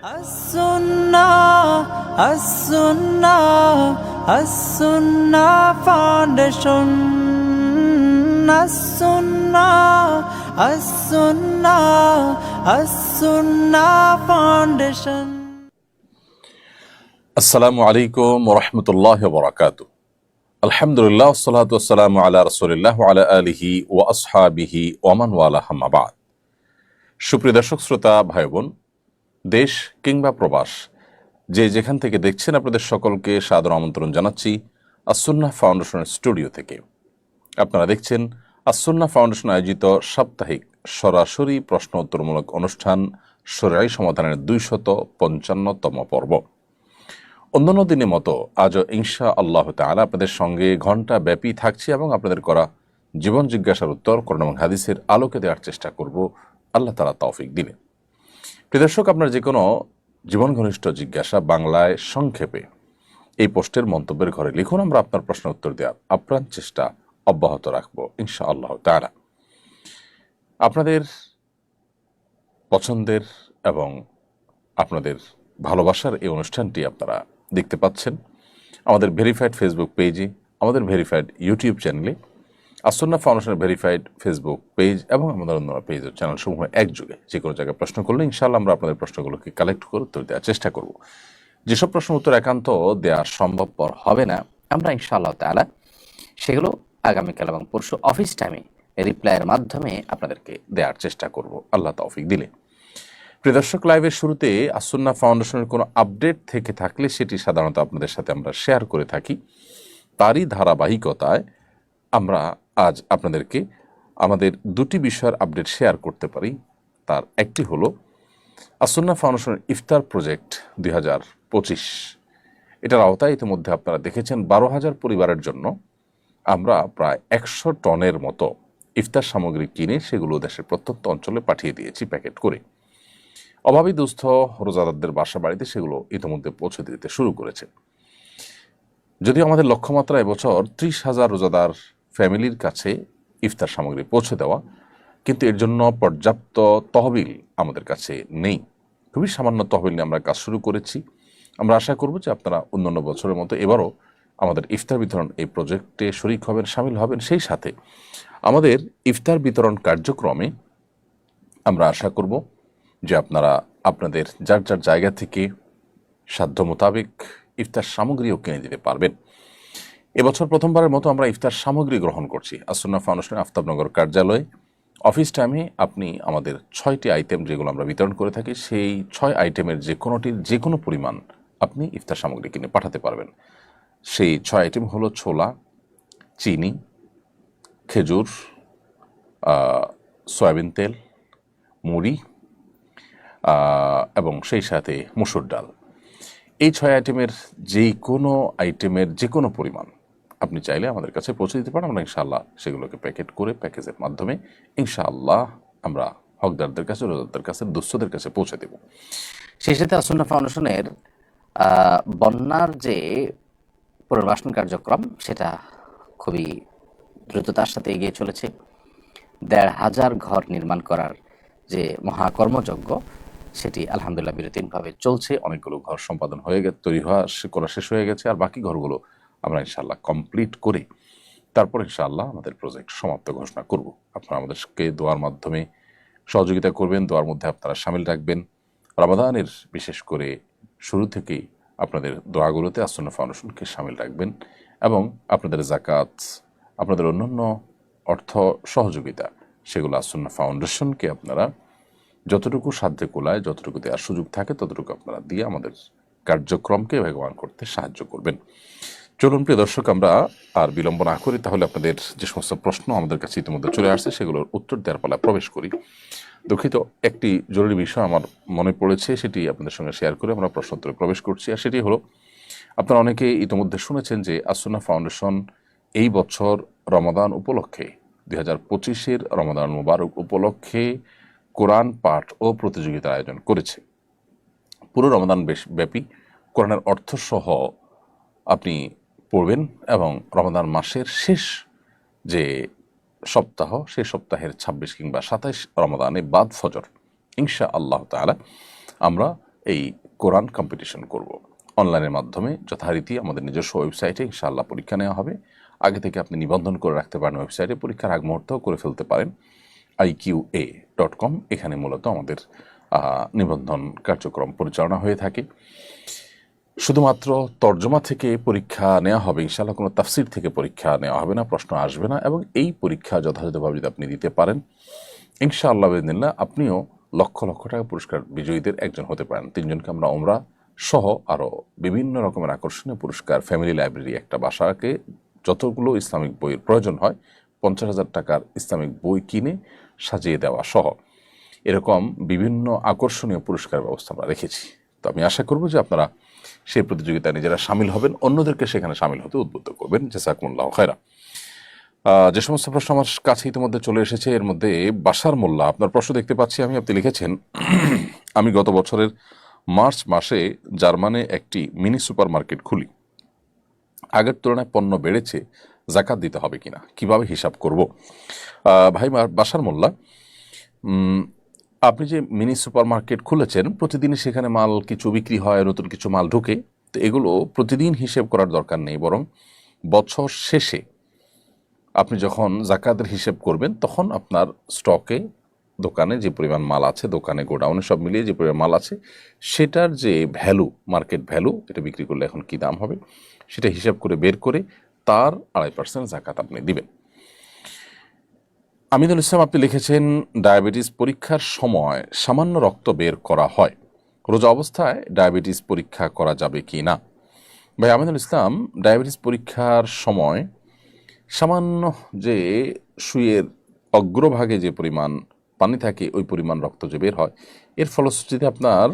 As-Sunnah, As-Sunnah, As-Sunnah Foundation. As-Sunnah, As-Sunnah, As-Sunnah Foundation. আসসালামু আলাইকুম ওরহমতুল্লাহ বরাকাতু। আলহামদুলিল্লাহ ওয়াসসালাতু ওয়াসসালামু আলা রাসূলিল্লাহ ওয়া আলা আলিহি ওয়া আসহাবিহি ওয়া মান ওয়ালাহু আম্মা বা'দ। সুপ্রিয় দর্শক শ্রোতা ভাই বোন, দেশ কিংবা প্রবাস যে যেখান থেকে দেখছেন, আপনাদের সকলকে সাদর আমন্ত্রণ জানাচ্ছি আস-সুন্নাহ ফাউন্ডেশনের স্টুডিও থেকে। আপনারা দেখছেন আস-সুন্নাহ ফাউন্ডেশন আয়োজিত সাপ্তাহিক সরাসরি প্রশ্ন উত্তরমূলক অনুষ্ঠান শরীআই সমাধানের 255তম পর্ব। অন্যান্য দিনের মতো আজও ইনশা আল্লাহ তাআলা আপনাদের সঙ্গে ঘণ্টা ব্যাপী থাকছি এবং আপনাদের করা জীবন জিজ্ঞাসার উত্তর কোরআন এবং হাদিসের আলোকে দেওয়ার চেষ্টা করব, আল্লাহ তাআলা তৌফিক দিলে। প্রিয় দর্শক, আপনার যে কোনো জীবন ঘনিষ্ঠ জিজ্ঞাসা বাংলায় সংক্ষেপে এই পোস্টের মন্তব্যের ঘরে লিখুন। আমরা আপনার প্রশ্ন উত্তর দেওয়ার আপ্রাণ চেষ্টা অব্যাহত রাখব ইনশা আল্লাহ তাআলা। আপনাদের পছন্দের এবং আপনাদের ভালোবাসার এই অনুষ্ঠানটি আপনারা দেখতে পাচ্ছেন আমাদের ভেরিফাইড ফেসবুক পেজে, আমাদের ভেরিফাইড ইউটিউব চ্যানেলে, আস-সুন্নাহ ফাউন্ডেশনের ভেরিফাইড ফেসবুক পেজ এবং আমাদের অন্য পেজ ও চ্যানেল সমূহ একযোগে যে কোনো জায়গায় প্রশ্ন করলে ইনশাআল্লাহ আমরা আপনাদের প্রশ্নগুলোকে কালেক্ট করে উত্তর দেওয়ার চেষ্টা করব। যেসব প্রশ্ন উত্তর একান্ত দেওয়া সম্ভবপর হবে না, আমরা ইনশাআল্লাহ তাআলা সেগুলো আগামীকাল এবং পরশু অফিস টাইমে রিপ্লাইয়ের মাধ্যমে আপনাদেরকে দেওয়ার চেষ্টা করব, আল্লাহ তৌফিক দিলে। প্রিয় দর্শক, লাইভের শুরুতে আস-সুন্নাহ ফাউন্ডেশনের কোনো আপডেট থেকে থাকলে সেটি সাধারণত আপনাদের সাথে আমরা শেয়ার করে থাকি। তারই ধারাবাহিকতায় আমরা আজ আপনাদেরকে আমাদের দুটি বিষয়ের আপডেট শেয়ার করতে পারি। তার একটি হলো আস-সুন্নাহ ফাউন্ডেশনের ইফতার প্রজেক্ট 2025। এটার আওতায় ইতিমধ্যে আপনারা দেখেছেন 12,000 পরিবারের জন্য আমরা প্রায় 100 টনের মতো ইফতার সামগ্রী কিনে সেগুলো দেশের প্রত্যন্ত অঞ্চলে পাঠিয়ে দিয়েছি প্যাকেট করে। অভাবী দুস্থ রোজাদারদের বাসা বাড়িতে সেগুলো ইতিমধ্যে পৌঁছে দিতে শুরু করেছে। যদিও আমাদের লক্ষ্যমাত্রা এবছর 30,000 রোজাদার ফ্যামিলির কাছে ইফতার সামগ্রী পৌঁছে দেওয়া, কিন্তু এর জন্য পর্যাপ্ত তহবিল আমাদের কাছে নেই। খুবই সামান্য তহবিল নিয়ে আমরা কাজ শুরু করেছি। আমরা আশা করব যে আপনারা অন্যান্য বছরের মতো এবারও আমাদের ইফতার বিতরণ এই প্রজেক্টে শরিক হবেন, সামিল হবেন। সেই সাথে আমাদের ইফতার বিতরণ কার্যক্রমে আমরা আশা করব যে আপনারা আপনাদের যার যার জায়গা থেকে সাধ্য মোতাবেক ইফতার সামগ্রীও কিনে দিতে পারবেন। এবছর প্রথমবারের মতো আমরা ইফতার সামগ্রী গ্রহণ করছি আস-সুন্নাহ ফাউন্ডেশনের আফতাবনগর কার্যালয়ে। অফিস টাইমে আপনি আমাদের 6টি আইটেম যেগুলো আমরা বিতরণ করে থাকি, সেই 6 আইটেমের যে কোনোটির যে কোনো পরিমাণ আপনি ইফতার সামগ্রী কিনে পাঠাতে পারবেন। সেই 6 আইটেম হলো ছোলা, চিনি, খেজুর, সয়াবিন তেল, মুড়ি এবং সেই সাথে মসুর ডাল। এই 6 আইটেমের যে কোনো পরিমাণ আপনি চাইলে আমাদের কাছে পৌঁছে দিতে পারেন। আমরা ইনশাআল্লাহ সেগুলোকে প্যাকেট করে প্যাকেজের মাধ্যমে ইনশাআল্লাহ আমরা হকদারদের কাছে, রোজাদারদের কাছে, দুস্থদের কাছে পৌঁছে দেব। সেই সাথে আস-সুন্নাহ ফাউন্ডেশনের বন্যার যে পুনর্বাসন কার্যক্রম সেটা খুবই দ্রুততার সাথে এগিয়ে চলেছে। 1,500 ঘর নির্মাণ করার যে মহাকর্মযজ্ঞ সেটি আলহামদুলিল্লাহ বিরতিহীনভাবে চলছে। অনেকগুলো ঘর সম্পাদন হয়ে গেছে, করা শেষ হয়ে গেছে, আর বাকি ঘরগুলো আমরা ইনশাআল্লাহ কমপ্লিট করে তারপর ইনশাআল্লাহ আমাদের প্রজেক্ট সমাপ্ত ঘোষণা করব। আপনারা আমাদেরকে দোয়ার মাধ্যমে সহযোগিতা করবেন, দোয়ার মধ্যে আপনারা সামিল রাখবেন। রমাদানের বিশেষ করে শুরু থেকেই আপনাদের দোয়াগুলোতে আস-সুন্নাহ ফাউন্ডেশনকে সামিল রাখবেন এবং আপনাদের যাকাত, আপনাদের অন্যান্য অর্থ সহযোগিতা সেগুলো আস-সুন্নাহ ফাউন্ডেশনকে আপনারা যতটুকু সাধ্যে কোলায়, যতটুকু দেওয়ার সুযোগ থাকে ততটুকু আপনারা দিয়ে আমাদের কার্যক্রমকে বেগবান করতে সাহায্য করবেন। চলুন প্রিয় দর্শক, আমরা আর বিলম্ব না করি, তাহলে আপনাদের যে সমস্ত প্রশ্ন আমাদের কাছে ইতিমধ্যে চলে আসছে সেগুলোর উত্তর দেওয়ার পালা প্রবেশ করি। দুঃখিত, একটি জরুরি বিষয় আমার মনে পড়েছে, সেটি আপনাদের সঙ্গে শেয়ার করে আমরা প্রশ্ন উত্তরে প্রবেশ করছি। আর সেটি হলো, আপনারা অনেকে ইতিমধ্যে শুনেছেন যে আস-সুন্নাহ ফাউন্ডেশন এই বছর রমাদান উপলক্ষে 2025-এর রমাদান মুবারক উপলক্ষে কোরআন পাঠ ও প্রতিযোগিতার আয়োজন করেছে। পুরো রমাদান ব্যাপী কোরআনের অর্থসহ আপনি পড়বেন এবং রমাদান মাসের শেষ যে সপ্তাহ, সেই সপ্তাহের 26 কিংবা 27 রমাদানে বাদ ফজর ইনশা আল্লাহ তাআলা আমরা এই কোরআন কম্পিটিশন করব অনলাইনের মাধ্যমে। যথারীতি আমাদের নিজস্ব ওয়েবসাইটে ইনশাআল্লাহ পরীক্ষা নেওয়া হবে। আগে থেকে আপনি নিবন্ধন করে রাখতে পারেন ওয়েবসাইটে, পরীক্ষার আগ মুহূর্তেও করে ফেলতে পারেন iqa.com। এখানে মূলত আমাদের নিবন্ধন কার্যক্রম পরিচালনা হয়ে থাকে। শুধুমাত্র তর্জমা থেকে পরীক্ষা নেওয়া হবে ইনশাআল্লাহ, কোনো তাফসির থেকে পরীক্ষা নেওয়া হবে না, প্রশ্ন আসবে না। এবং এই পরীক্ষা যথাযথভাবে যদি আপনি দিতে পারেন ইনশাআল্লাহ বিদিনিল্লাহ আপনিও লক্ষ লক্ষ টাকা পুরস্কার বিজয়ীদের একজন হতে পারেন। 3 জনকে আমরা ওমরা সহ আরও বিভিন্ন রকমের আকর্ষণীয় পুরস্কার, ফ্যামিলি লাইব্রেরি, একটা বাসাকে যতগুলো ইসলামিক বইয়ের প্রয়োজন হয় 50,000 টাকার ইসলামিক বই কিনে সাজিয়ে দেওয়া সহ এরকম বিভিন্ন আকর্ষণীয় পুরস্কারের ব্যবস্থা আমরা রেখেছি। তো আমি আশা করব যে আপনারা সেই প্রতিযোগিতায় নিজেরা সামিল হবেন, অন্যদেরকে সেখানে সামিল হতে উদ্বুদ্ধ করবেন। জাযাকুমুল্লাহু খায়রা। যে সমস্ত প্রশ্ন আমার কাছে ইতিমধ্যে চলে এসেছে, এর মধ্যে বাশার মোল্লা আপনার প্রশ্ন দেখতে পাচ্ছি আমি, আপনি লিখেছেন আমি গত বছরের মার্চ মাসে জার্মানে একটি মিনি সুপার মার্কেট খুলি, আগের তুলনায় পণ্য বেড়েছে, জাকাত দিতে হবে কিনা, কিভাবে হিসাব করব? ভাই বাশার মোল্লা, আপনি যে মিনি সুপার মার্কেট খুলেছেন প্রতিদিনই সেখানে মাল কিছু বিক্রি হয়, নতুন কিছু মাল ঢুকে, তো এগুলো প্রতিদিন হিসেব করার দরকার নেই, বরং বছর শেষে আপনি যখন জাকাতের হিসেব করবেন তখন আপনার স্টকে দোকানে যে পরিমাণ মাল আছে, দোকানে গোডাউনে সব মিলিয়ে যে পরিমাণ মাল আছে সেটার যে ভ্যালু, মার্কেট ভ্যালু, এটা বিক্রি করলে এখন কী দাম হবে সেটা হিসাব করে বের করে তার 2.5% জাকাত আপনি দিবেন। আমিনুল ইসলাম আপনি লিখেছেন ডায়াবেটিস পরীক্ষার সময় সামান্য রক্ত বের করা হয়, রোজা অবস্থায় ডায়াবেটিস পরীক্ষা করা যাবে কি না? ভাই আমিনুল ইসলাম, ডায়াবেটিস পরীক্ষার সময় সামান্য যে সুইয়ের অগ্রভাগে যে পরিমাণ পানি থাকে ওই পরিমাণ রক্ত যে বের হয়, এর ফলশ্রুতিতে আপনার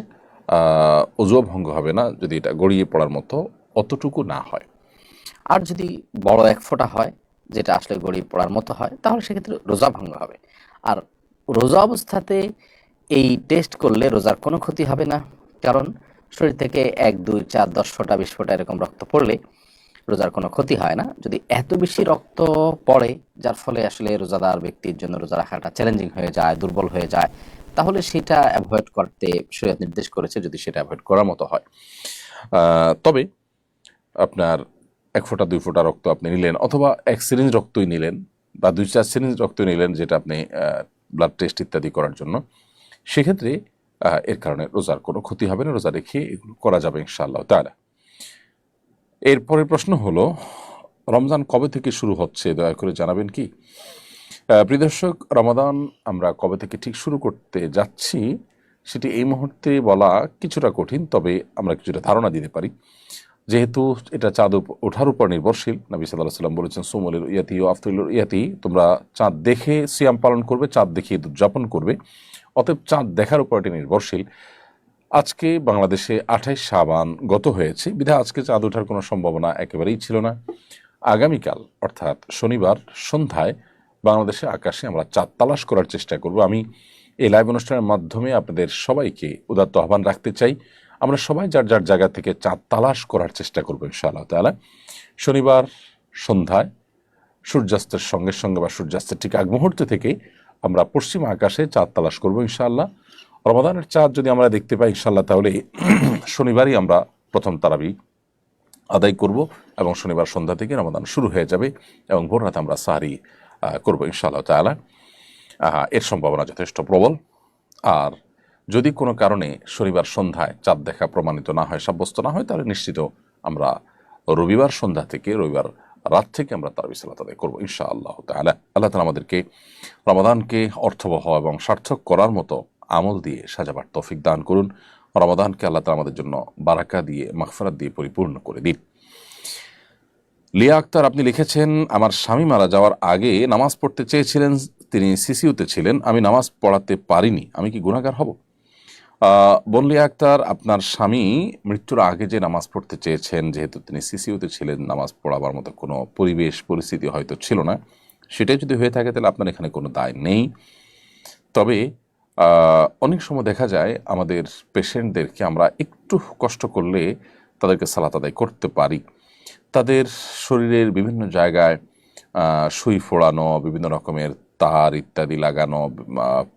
অজু ভঙ্গ হবে না যদি এটা গড়িয়ে পড়ার মতো অতটুকু না হয়। আর যদি বড় 1 ফোঁটা হয়, যেটা আসলে গড়িয়ে পড়ার মতো হয়, তাহলে সেক্ষেত্রে রোজা ভঙ্গ হবে। আর রোজা অবস্থাতে এই টেস্ট করলে রোজার কোনো ক্ষতি হবে না, কারণ শরীর থেকে 1, 2, 4, 10 ফোঁটা 20 ফোঁটা এরকম রক্ত পড়লে রোজার কোনো ক্ষতি হয় না। যদি এত বেশি রক্ত পড়ে যার ফলে আসলে রোজাদার ব্যক্তির জন্য রোজা রাখাটা চ্যালেঞ্জিং হয়ে যায়, দুর্বল হয়ে যায়, তাহলে সেটা অ্যাভয়েড করতে শরীয়ত নির্দেশ করেছে, যদি সেটা অ্যাভয়েড করার মতো হয়। তবে আপনার 1 ফোঁটা 2 ফোঁটা রক্ত আপনি নিলেন, অথবা 1 সিরিঞ্জ রক্তই নিলেন বা 2-4 সিরিঞ্জ রক্তই নিলেন, যেটা আপনি ব্লাড টেস্ট ইত্যাদি করার জন্য, সেক্ষেত্রে এর কারণে রোজার কোনো ক্ষতি হবে না, রোজা রেখে এগুলো করা যাবে ইনশাআল্লাহ তাআলা। এরপরের প্রশ্ন হলো, রমজান কবে থেকে শুরু হচ্ছে দয়া করে জানাবেন কি? প্রিয় দর্শক, রমাদান আমরা কবে থেকে ঠিক শুরু করতে যাচ্ছি সেটি এই মুহূর্তে বলা কিছুটা কঠিন, তবে আমরা কিছুটা ধারণা দিতে পারি। যেহেতু এটা চাঁদ ওঠার উপর নির্ভরশীল, নবী সাল্লাল্লাহু আলাইহি ওয়াসাল্লাম বলেছেন সুমুলিল ইয়াতি ও আফতুলিল ইয়াতি, তোমরা চাঁদ দেখে সিয়াম পালন করবে, চাঁদ দেখে ঈদ উদযাপন করবে, অতএব চাঁদ দেখার উপর এটি নির্ভরশীল। আজকে বাংলাদেশে 28 শাবান গত হয়েছে, বিধায় আজকে চাঁদ ওঠার কোনো সম্ভাবনা একেবারেই ছিল না। আগামীকাল অর্থাৎ শনিবার সন্ধ্যায় বাংলাদেশে আকাশে আমরা চাঁদ তালাশ করার চেষ্টা করব। আমি এই লাইভ অনুষ্ঠানের মাধ্যমে আপনাদের সবাইকে উদাত্ত আহ্বান রাখতে চাই, আমরা সবাই যার যার জায়গা থেকে চাঁদ তালাশ করার চেষ্টা করবো ইনশাআল্লাহ তাআলা। শনিবার সন্ধ্যায় সূর্যাস্তের সঙ্গে সঙ্গে বা সূর্যাস্তের ঠিক আগ মুহূর্তে থেকে আমরা পশ্চিম আকাশে চাঁদ তালাশ করবো ইনশাআল্লাহ। রমাদানের চাঁদ যদি আমরা দেখতে পাই ইনশাআল্লাহ, তাহলে শনিবারই আমরা প্রথম তারাবি আদায় করব এবং শনিবার সন্ধ্যা থেকে রমাদান শুরু হয়ে যাবে এবং ভোর রাতে আমরা সাহারি করবো ইনশাআল্লাহ তাআলা। এর সম্ভাবনা যথেষ্ট প্রবল। আর যদি কোনো কারণে শনিবার সন্ধ্যায় চাঁদ দেখা প্রমাণিত না হয়, সাব্যস্ত না হয়, তাহলে নিশ্চিত আমরা রবিবার সন্ধ্যা থেকে, রবিবার রাত থেকে আমরা তারাবি সালাত আদায় করবো ইনশাআল্লাহ তাআলা। আল্লাহ তাআলা আমাদেরকে রমাদানকে অর্থবহ এবং সার্থক করার মতো আমল দিয়ে সাজাবার তৌফিক দান করুন। রমাদানকে আল্লাহ তাআলা আমাদের জন্য বারাকা দিয়ে, মাগফিরাত দিয়ে পরিপূর্ণ করে দিন। লিয়া আক্তার আপনি লিখেছেন, আমার স্বামী মারা যাওয়ার আগে নামাজ পড়তে চেয়েছিলেন, তিনি সিসিউতে ছিলেন, আমি নামাজ পড়াতে পারিনি, আমি কি গুনাহগার হব? বোন লিয়া আক্তার, আপনার স্বামী মৃত্যুর আগে যে নামাজ পড়তে চেয়েছেন, যেহেতু তিনি সিসিউতে ছিলেন, নামাজ পড়াবার মতো কোনো পরিবেশ পরিস্থিতি হয়তো ছিল না, সেটাই যদি হয়ে থাকে তাহলে আপনার এখানে কোনো দায় নেই। তবে অনেক সময় দেখা যায় আমাদের পেশেন্টদেরকে আমরা একটু কষ্ট করলে তাদেরকে সালাত আদায় করতে পারি। তাদের শরীরের বিভিন্ন জায়গায় সুই ফোড়ানো, বিভিন্ন রকমের তার ইত্যাদি লাগানো,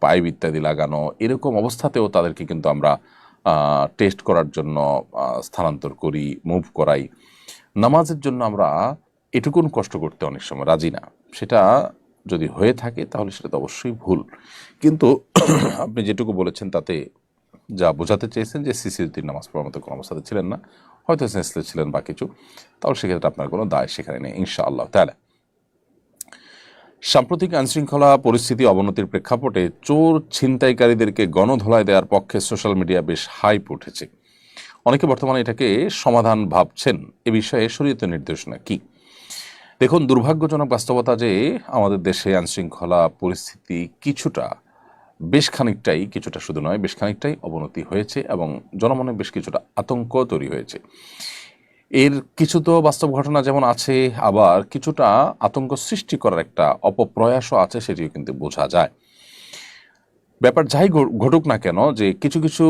পাইপ ইত্যাদি লাগানো, এরকম অবস্থাতেও তাদেরকে কিন্তু আমরা টেস্ট করার জন্য স্থানান্তর করি, মুভ করাই। নামাজের জন্য আমরা এটুকুন কষ্ট করতে অনেক সময় রাজি না। সেটা যদি হয়ে থাকে তাহলে সেটা তো অবশ্যই ভুল। কিন্তু আপনি যেটুকু বলেছেন তাতে যা বোঝাতে চেয়েছেন যে সিসিউদ্দিন নামাজ পড়ার মতো কোনো অবস্থাতে ছিলেন না, হয়তো সেন্সলেস ছিলেন বা কিছু, তাহলে সেক্ষেত্রে আপনার কোনো দায় সেখানে নেই ইনশাআল্লাহ তাআলা। সাম্প্রতিক আইনশৃঙ্খলা পরিস্থিতি অবনতির প্রেক্ষাপটে চোর ছিনতাইকারীদেরকে গণধোলাই দেওয়ার পক্ষে সোশ্যাল মিডিয়া বেশ হাইপ উঠেছে। অনেকে বর্তমানে এটাকে সমাধান ভাবছেন। এ বিষয়ে শরীয়তের নির্দেশনা কি? দেখুন, দুর্ভাগ্যজনক বাস্তবতা যে আমাদের দেশে আইনশৃঙ্খলা পরিস্থিতি বেশ খানিকটাই শুধু নয়, বেশ খানিকটাই অবনতি হয়েছে এবং জনমনে বেশ কিছুটা আতঙ্ক তৈরি হয়েছে। এর কিছু তো বাস্তব ঘটনা যেমন আছে, আবার কিছুটা আতঙ্ক সৃষ্টি করার একটা অপপ্রয়াসও আছে, সেটিও কিন্তু বোঝা যায়। ব্যাপার যাই ঘটুক না কেন, যে কিছু কিছু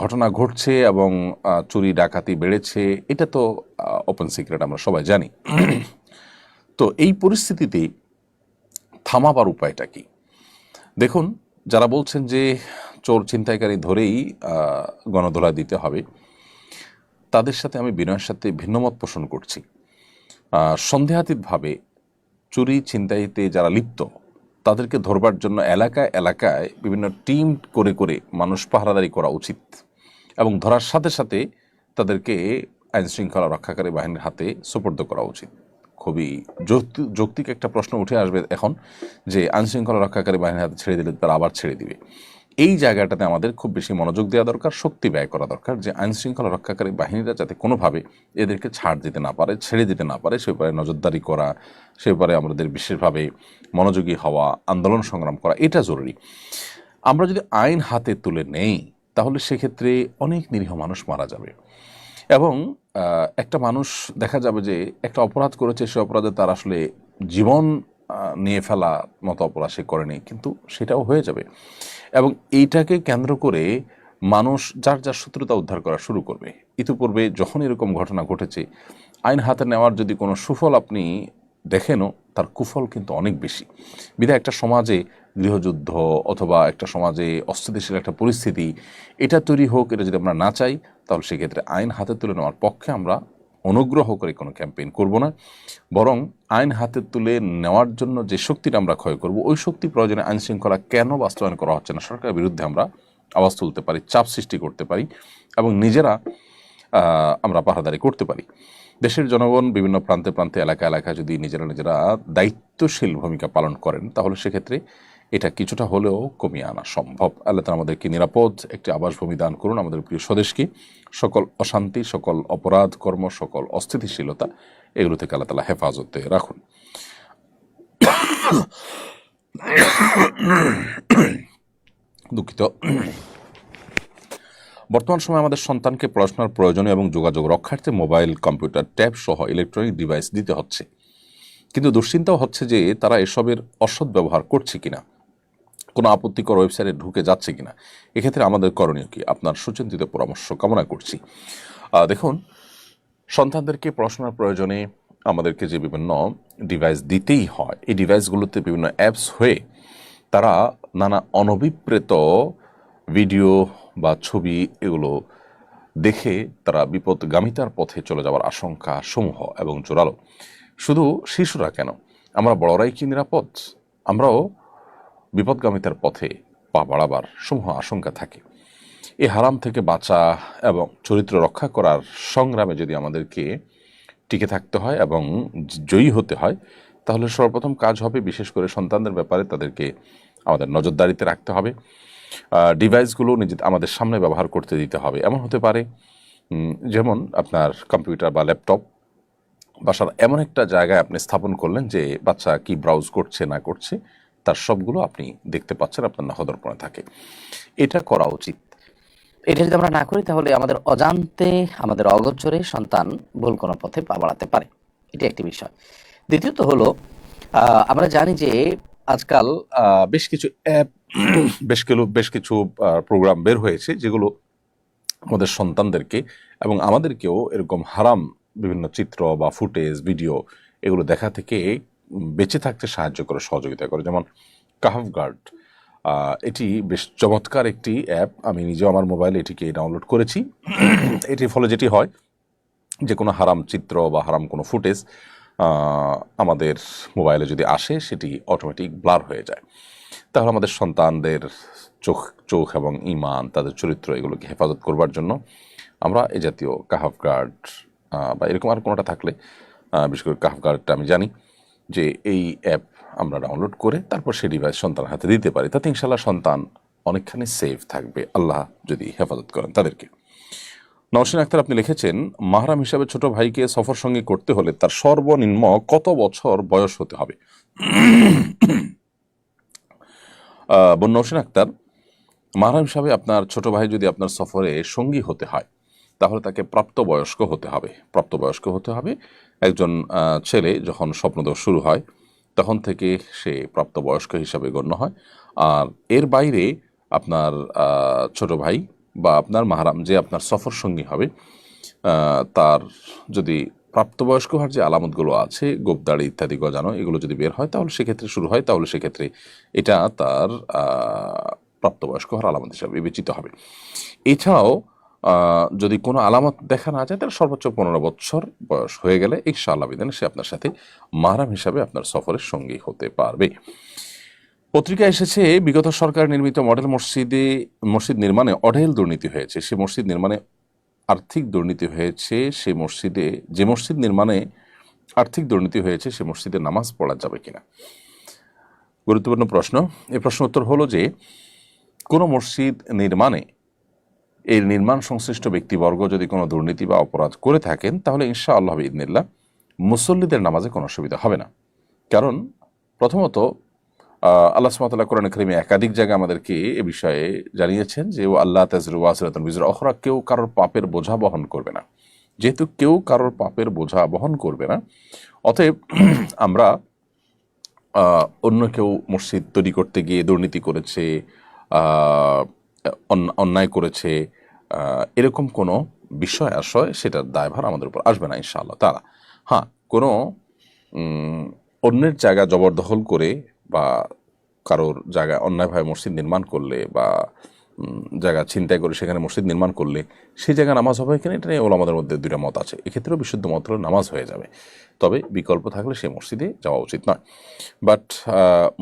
ঘটনা ঘটছে এবং চুরি ডাকাতি বেড়েছে, এটা তো ওপেন সিক্রেট, আমরা সবাই জানি। তো এই পরিস্থিতিতে থামাবার উপায়টা কি? দেখুন, যারা বলছেন যে চোর ছিনতাইকারী ধরেই গণধোলাই দিতে হবে, তাদের সাথে আমি বিনয়ের সাথে ভিন্নমত পোষণ করছি। সন্দেহাতীতভাবে চুরি ছিনতাইতে যারা লিপ্ত তাদেরকে ধরবার জন্য এলাকায় এলাকায় বিভিন্ন টিম করে করে মানুষ পাহারাদারি করা উচিত এবং ধরার সাথে সাথে তাদেরকে আইনশৃঙ্খলা রক্ষাকারী বাহিনীর হাতে সোপর্দ করা উচিত। খুবই যৌক্তিক একটা প্রশ্ন উঠে আসবে এখন, যে আইনশৃঙ্খলা রক্ষাকারী বাহিনীর হাতে ছেড়ে দিলে তারা আবার ছেড়ে দিবে। এই জায়গাটাতে আমাদের খুব বেশি মনোযোগ দেওয়া দরকার, শক্তি ব্যয় করা দরকার, যে আইনশৃঙ্খলা রক্ষাকারী বাহিনীরা যাতে কোনোভাবে এদেরকে ছাড় দিতে না পারে, ছেড়ে দিতে না পারে, সে ব্যাপারে নজরদারি করা, সে ব্যাপারে আমাদের বিশেষভাবে মনোযোগী হওয়া, আন্দোলন সংগ্রাম করা, এটা জরুরি। আমরা যদি আইন হাতে তুলে নেই তাহলে সেক্ষেত্রে অনেক নিরীহ মানুষ মারা যাবে এবং একটা মানুষ দেখা যাবে যে একটা অপরাধ করেছে, সে অপরাধে তার আসলে জীবন নিয়ে ফেলা মতো অপরাধ সে করেনি, কিন্তু সেটাও হয়ে যাবে এবং এইটাকে কেন্দ্র করে মানুষ যার যার শত্রুতা উদ্ধার করা শুরু করবে। ইতিপূর্বে যখন এরকম ঘটনা ঘটেছে, আইন হাতে নেওয়ার যদি কোনো সুফল আপনি দেখেনও, তার কুফল কিন্তু অনেক বেশি। বিধায় একটা সমাজে গৃহযুদ্ধ অথবা একটা সমাজে অস্থিতিশীল একটা পরিস্থিতি এটা তৈরি হোক, এটা যদি আমরা না চাই, তাহলে সেক্ষেত্রে আইন হাতে তুলে নেওয়ার পক্ষে আমরা অনুগ্রহ করে কোনো ক্যাম্পেইন করব না, বরং আইন হাতে তুলে নেওয়ার জন্য যে শক্তিটা আমরা ক্ষয় করব, ওই শক্তি প্রয়োজনে আইন শৃঙ্খলা কেন বাস্তবায়ন করা হচ্ছে না সরকারের বিরুদ্ধে আমরা আওয়াজ তুলতে পারি, চাপ সৃষ্টি করতে পারি এবং নিজেরা আমরা পাহারাদারি করতে পারি। দেশের জনগণ বিভিন্ন প্রান্তে প্রান্তে এলাকা এলাকায় যদি নিজেরা দায়িত্বশীল ভূমিকা পালন করেন, তাহলে সেক্ষেত্রে এটা কিছুটা হলেও কমিয়ে আনা সম্ভব। আল্লাহ তাআলা আমাদেরকে নিরাপদ একটি আবাসভূমি দান করুন, আমাদের প্রিয় স্বদেশকে সকল অশান্তি, সকল অপরাধ কর্ম, সকল অস্থিতিশীলতা এগুলো থেকে আল্লাহ তাআলা হেফাজতে রাখুন। দুঃখিত। বর্তমান সময়ে আমাদের সন্তানকে পড়াশোনার প্রয়োজনীয় এবং যোগাযোগ রক্ষার্থে মোবাইল, কম্পিউটার, ট্যাব সহ ইলেকট্রনিক ডিভাইস দিতে হচ্ছে, কিন্তু দুশ্চিন্তাও হচ্ছে যে তারা এসবের অসৎ ব্যবহার করছে কিনা, কোনো আপত্তিকর ওয়েবসাইটে ঢুকে যাচ্ছে কিনা। এক্ষেত্রে আমাদের করণীয় কি? আপনার সুচিন্তিত পরামর্শ কামনা করছি। দেখুন, সন্তানদেরকে পড়াশোনার প্রয়োজনে আমাদেরকে যে বিভিন্ন ডিভাইস দিতেই হয়, এই ডিভাইসগুলোতে বিভিন্ন অ্যাপস হয়ে তারা নানা অনভিপ্রেত ভিডিও বা ছবি এগুলো দেখে তারা বিপদগামিতার পথে চলে যাওয়ার আশঙ্কা সমূহ এবং জোরালো। শুধু শিশুরা কেন, আমরা বড়রাই কি নিরাপদ? আমরাও বিপদগামিতার পথে পা বাড়াবার সমূহ আশঙ্কা থাকে। এই হারাম থেকে বাঁচা এবং চরিত্র রক্ষা করার সংগ্রামে যদি আমাদেরকে টিকে থাকতে হয় এবং জয়ী হতে হয়, তাহলে সর্বপ্রথম কাজ হবে বিশেষ করে সন্তানদের ব্যাপারে তাদেরকে আমাদের নজরদারিতে রাখতে হবে। ডিভাইসগুলো আমাদের সামনে ব্যবহার করতে দিতে হবে। এমন হতে পারে যেমন আপনার কম্পিউটার বা ল্যাপটপ বাসার এমন একটা জায়গায় আপনি স্থাপন করলেন যে বাচ্চা কি ব্রাউজ করছে না করছে তার সবগুলো আপনি দেখতে পাচ্ছেন, আপনার নখদর্পণে থাকে। এটা করা উচিত। এটা যদি আমরা না করি তাহলে আমাদের অজান্তে, আমাদের অগোচরে সন্তান ভুল কোনো পথে পা বাড়াতে পারে। এটি একটি বিষয়। দ্বিতীয়ত হলো, আমরা জানি যে আজকাল বেশ কিছু অ্যাপ, বেশ কিছু প্রোগ্রাম বের হয়েছে যেগুলো আমাদের সন্তানদেরকে এবং আমাদেরকেও এরকম হারাম বিভিন্ন চিত্র বা ফুটেজ, ভিডিও এগুলো দেখা থেকে বেঁচে থাকতে সাহায্য করে, সহযোগিতা করে। যেমন কাহফ গার্ড, এটি বেশ চমৎকার একটি অ্যাপ। আমি নিজেও আমার মোবাইলে এটিকে ডাউনলোড করেছি। এটির ফলে যেটি হয়, যে কোনো হারাম চিত্র বা হারাম কোনো ফুটেজ আমাদের মোবাইলে যদি আসে সেটি অটোমেটিক ব্লার হয়ে যায়। তাহলে আমাদের সন্তানদের চোখ এবং ঈমান, তাদের চরিত্র, এগুলোকে হেফাজত করবার জন্য আমরা এই জাতীয় কাহাফ গার্ড বা এরকম আর কোনোটা থাকলে, বিশেষ করে কাহাফ গার্ডটা আমি জানি যে এই অ্যাপ আমরা ডাউনলোড করে তারপর সেই ডিভাইস সন্তানের হাতে দিতে পারি। তাতে ইনশাল্লাহ সন্তান অনেকখানি সেফ থাকবে, আল্লাহ যদি হেফাজত করেন তাদেরকে। নওশিন আক্তার, আপনি লিখেছেন, মাহরাম হিসাবে ছোট ভাইকে সফর সঙ্গী করতে হলে তার সর্বনিম্ন কত বছর বয়স হতে হবে? বোন নওশিন আক্তার, মাহরাম হিসাবে আপনার ছোট ভাই যদি আপনার সফরে সঙ্গী হতে হয় তাহলে তাকে প্রাপ্তবয়স্ক হতে হবে। প্রাপ্তবয়স্ক হতে হবে। একজন ছেলে যখন স্বপ্নদোষ শুরু হয় তখন থেকে সে প্রাপ্তবয়স্ক হিসাবে গণ্য হয়। আর এর বাইরে আপনার ছোট ভাই বা আপনার মাহরাম যে আপনার সফর সঙ্গী হবে, তার যদি প্রাপ্তবয়স্ক হওয়ার যে আলামতগুলো আছে, গোপদাড়ি ইত্যাদি গজানো, এগুলো যদি বের হয় তাহলে সেক্ষেত্রে শুরু হয়, তাহলে সেক্ষেত্রে এটা তার প্রাপ্তবয়স্ক হওয়ার আলামত হিসাবে বিবেচিত হবে। এছাড়াও যদি কোনো আলামত দেখা না যায় তাহলে সর্বোচ্চ 15 বছর বয়স হয়ে গেলে ইনশাআল্লাহ বিধানে সে আপনার সাথে মাহরাম হিসাবে আপনার সফরের সঙ্গী হতে পারবে। পত্রিকায় এসেছে, বিগত সরকার নির্মিত মডেল মসজিদ নির্মাণে অঢেল দুর্নীতি হয়েছে। সে মসজিদ নির্মাণে আর্থিক দুর্নীতি হয়েছে। যে মসজিদ নির্মাণে আর্থিক দুর্নীতি হয়েছে সে মসজিদে নামাজ পড়া যাবে কিনা? গুরুত্বপূর্ণ প্রশ্ন। এই প্রশ্ন উত্তর হলো যে, কোনো মসজিদ নির্মাণে এর নির্মাণ সংশ্লিষ্ট ব্যক্তিবর্গ যদি কোনো দুর্নীতি বা অপরাধ করে থাকেন তাহলে ইনশাআল্লাহ বিইذনিল্লাহ মুসল্লিদের নামাজে কোনো অসুবিধা হবে না। কারণ প্রথমত আল্লাহ সুবহানাহু ওয়া তাআলা কোরআনে কারিমে একাধিক জায়গায় আমাদেরকে এ বিষয়ে জানিয়েছেন যে আল্লাহ তাযরু ওয়াজিরাতুন বিজরা উখরা, কেউ কারোর পাপের বোঝা বহন করবে না। যেহেতু কেউ কারোর পাপের বোঝা বহন করবে না, অতএব আমরা অন্য কেউ মসজিদ তৈরি করতে গিয়ে দুর্নীতি করেছে, অন্যায় করেছে, এরকম কোনো বিষয় আশয় সেটার দায়ভার আমাদের উপর আসবে না ইনশাআল্লাহ তাআলা। হ্যাঁ, কোনো অন্যের জায়গা জবরদখল করে বা কারোর জায়গায় অন্যায়ভাবে মসজিদ নির্মাণ করলে বা জায়গা ছিনতাই করে সেখানে মসজিদ নির্মাণ করলে সেই জায়গায় নামাজ হবে কিনা এটা নিয়ে ওলামাদের মধ্যে দুইটা মত আছে। এক্ষেত্রেও বিশুদ্ধ মত হলে নামাজ হয়ে যাবে, তবে বিকল্প থাকলে সেই মসজিদে যাওয়া উচিত নয়। বাট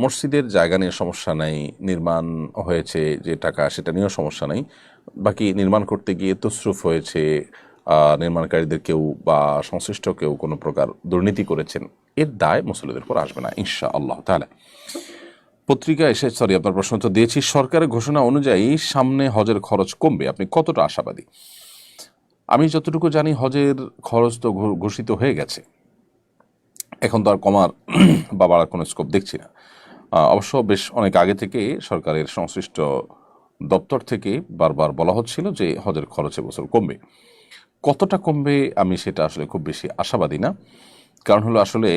মসজিদের জায়গা নিয়ে সমস্যা নাই, নির্মাণ হয়েছে যে টাকা সেটা নিয়েও সমস্যা নাই, বাকি নির্মাণ করতে গিয়ে তসরুফ হয়েছে, নির্মাণকারীদের কেউ বা সংশ্লিষ্ট কেউ কোনো প্রকার দুর্নীতি করেছেন, এর দায় মুসল্লিদের উপর আসবে না ইনশাআল্লাহ তাআলা। পত্রিকা এসে আপনার প্রশ্ন তো দিয়েছি। সরকারের ঘোষণা অনুযায়ী সামনে হজের খরচ কমবে, আপনি কতটা আশাবাদী? আমি যতটুকু জানি হজের খরচ তো ঘোষিত হয়ে গেছে, এখন তো আর কমার বা বাড়ার কোনো স্কোপ দেখছি না। অবশ্য বেশ অনেক আগে থেকে সরকারের সংশ্লিষ্ট দপ্তর থেকে বারবার বলা হচ্ছিল যে হজের খরচ এবছর কমবে। কতটা কমবে আমি সেটা আসলে খুব বেশি আশাবাদী না। কারণ হলো আসলে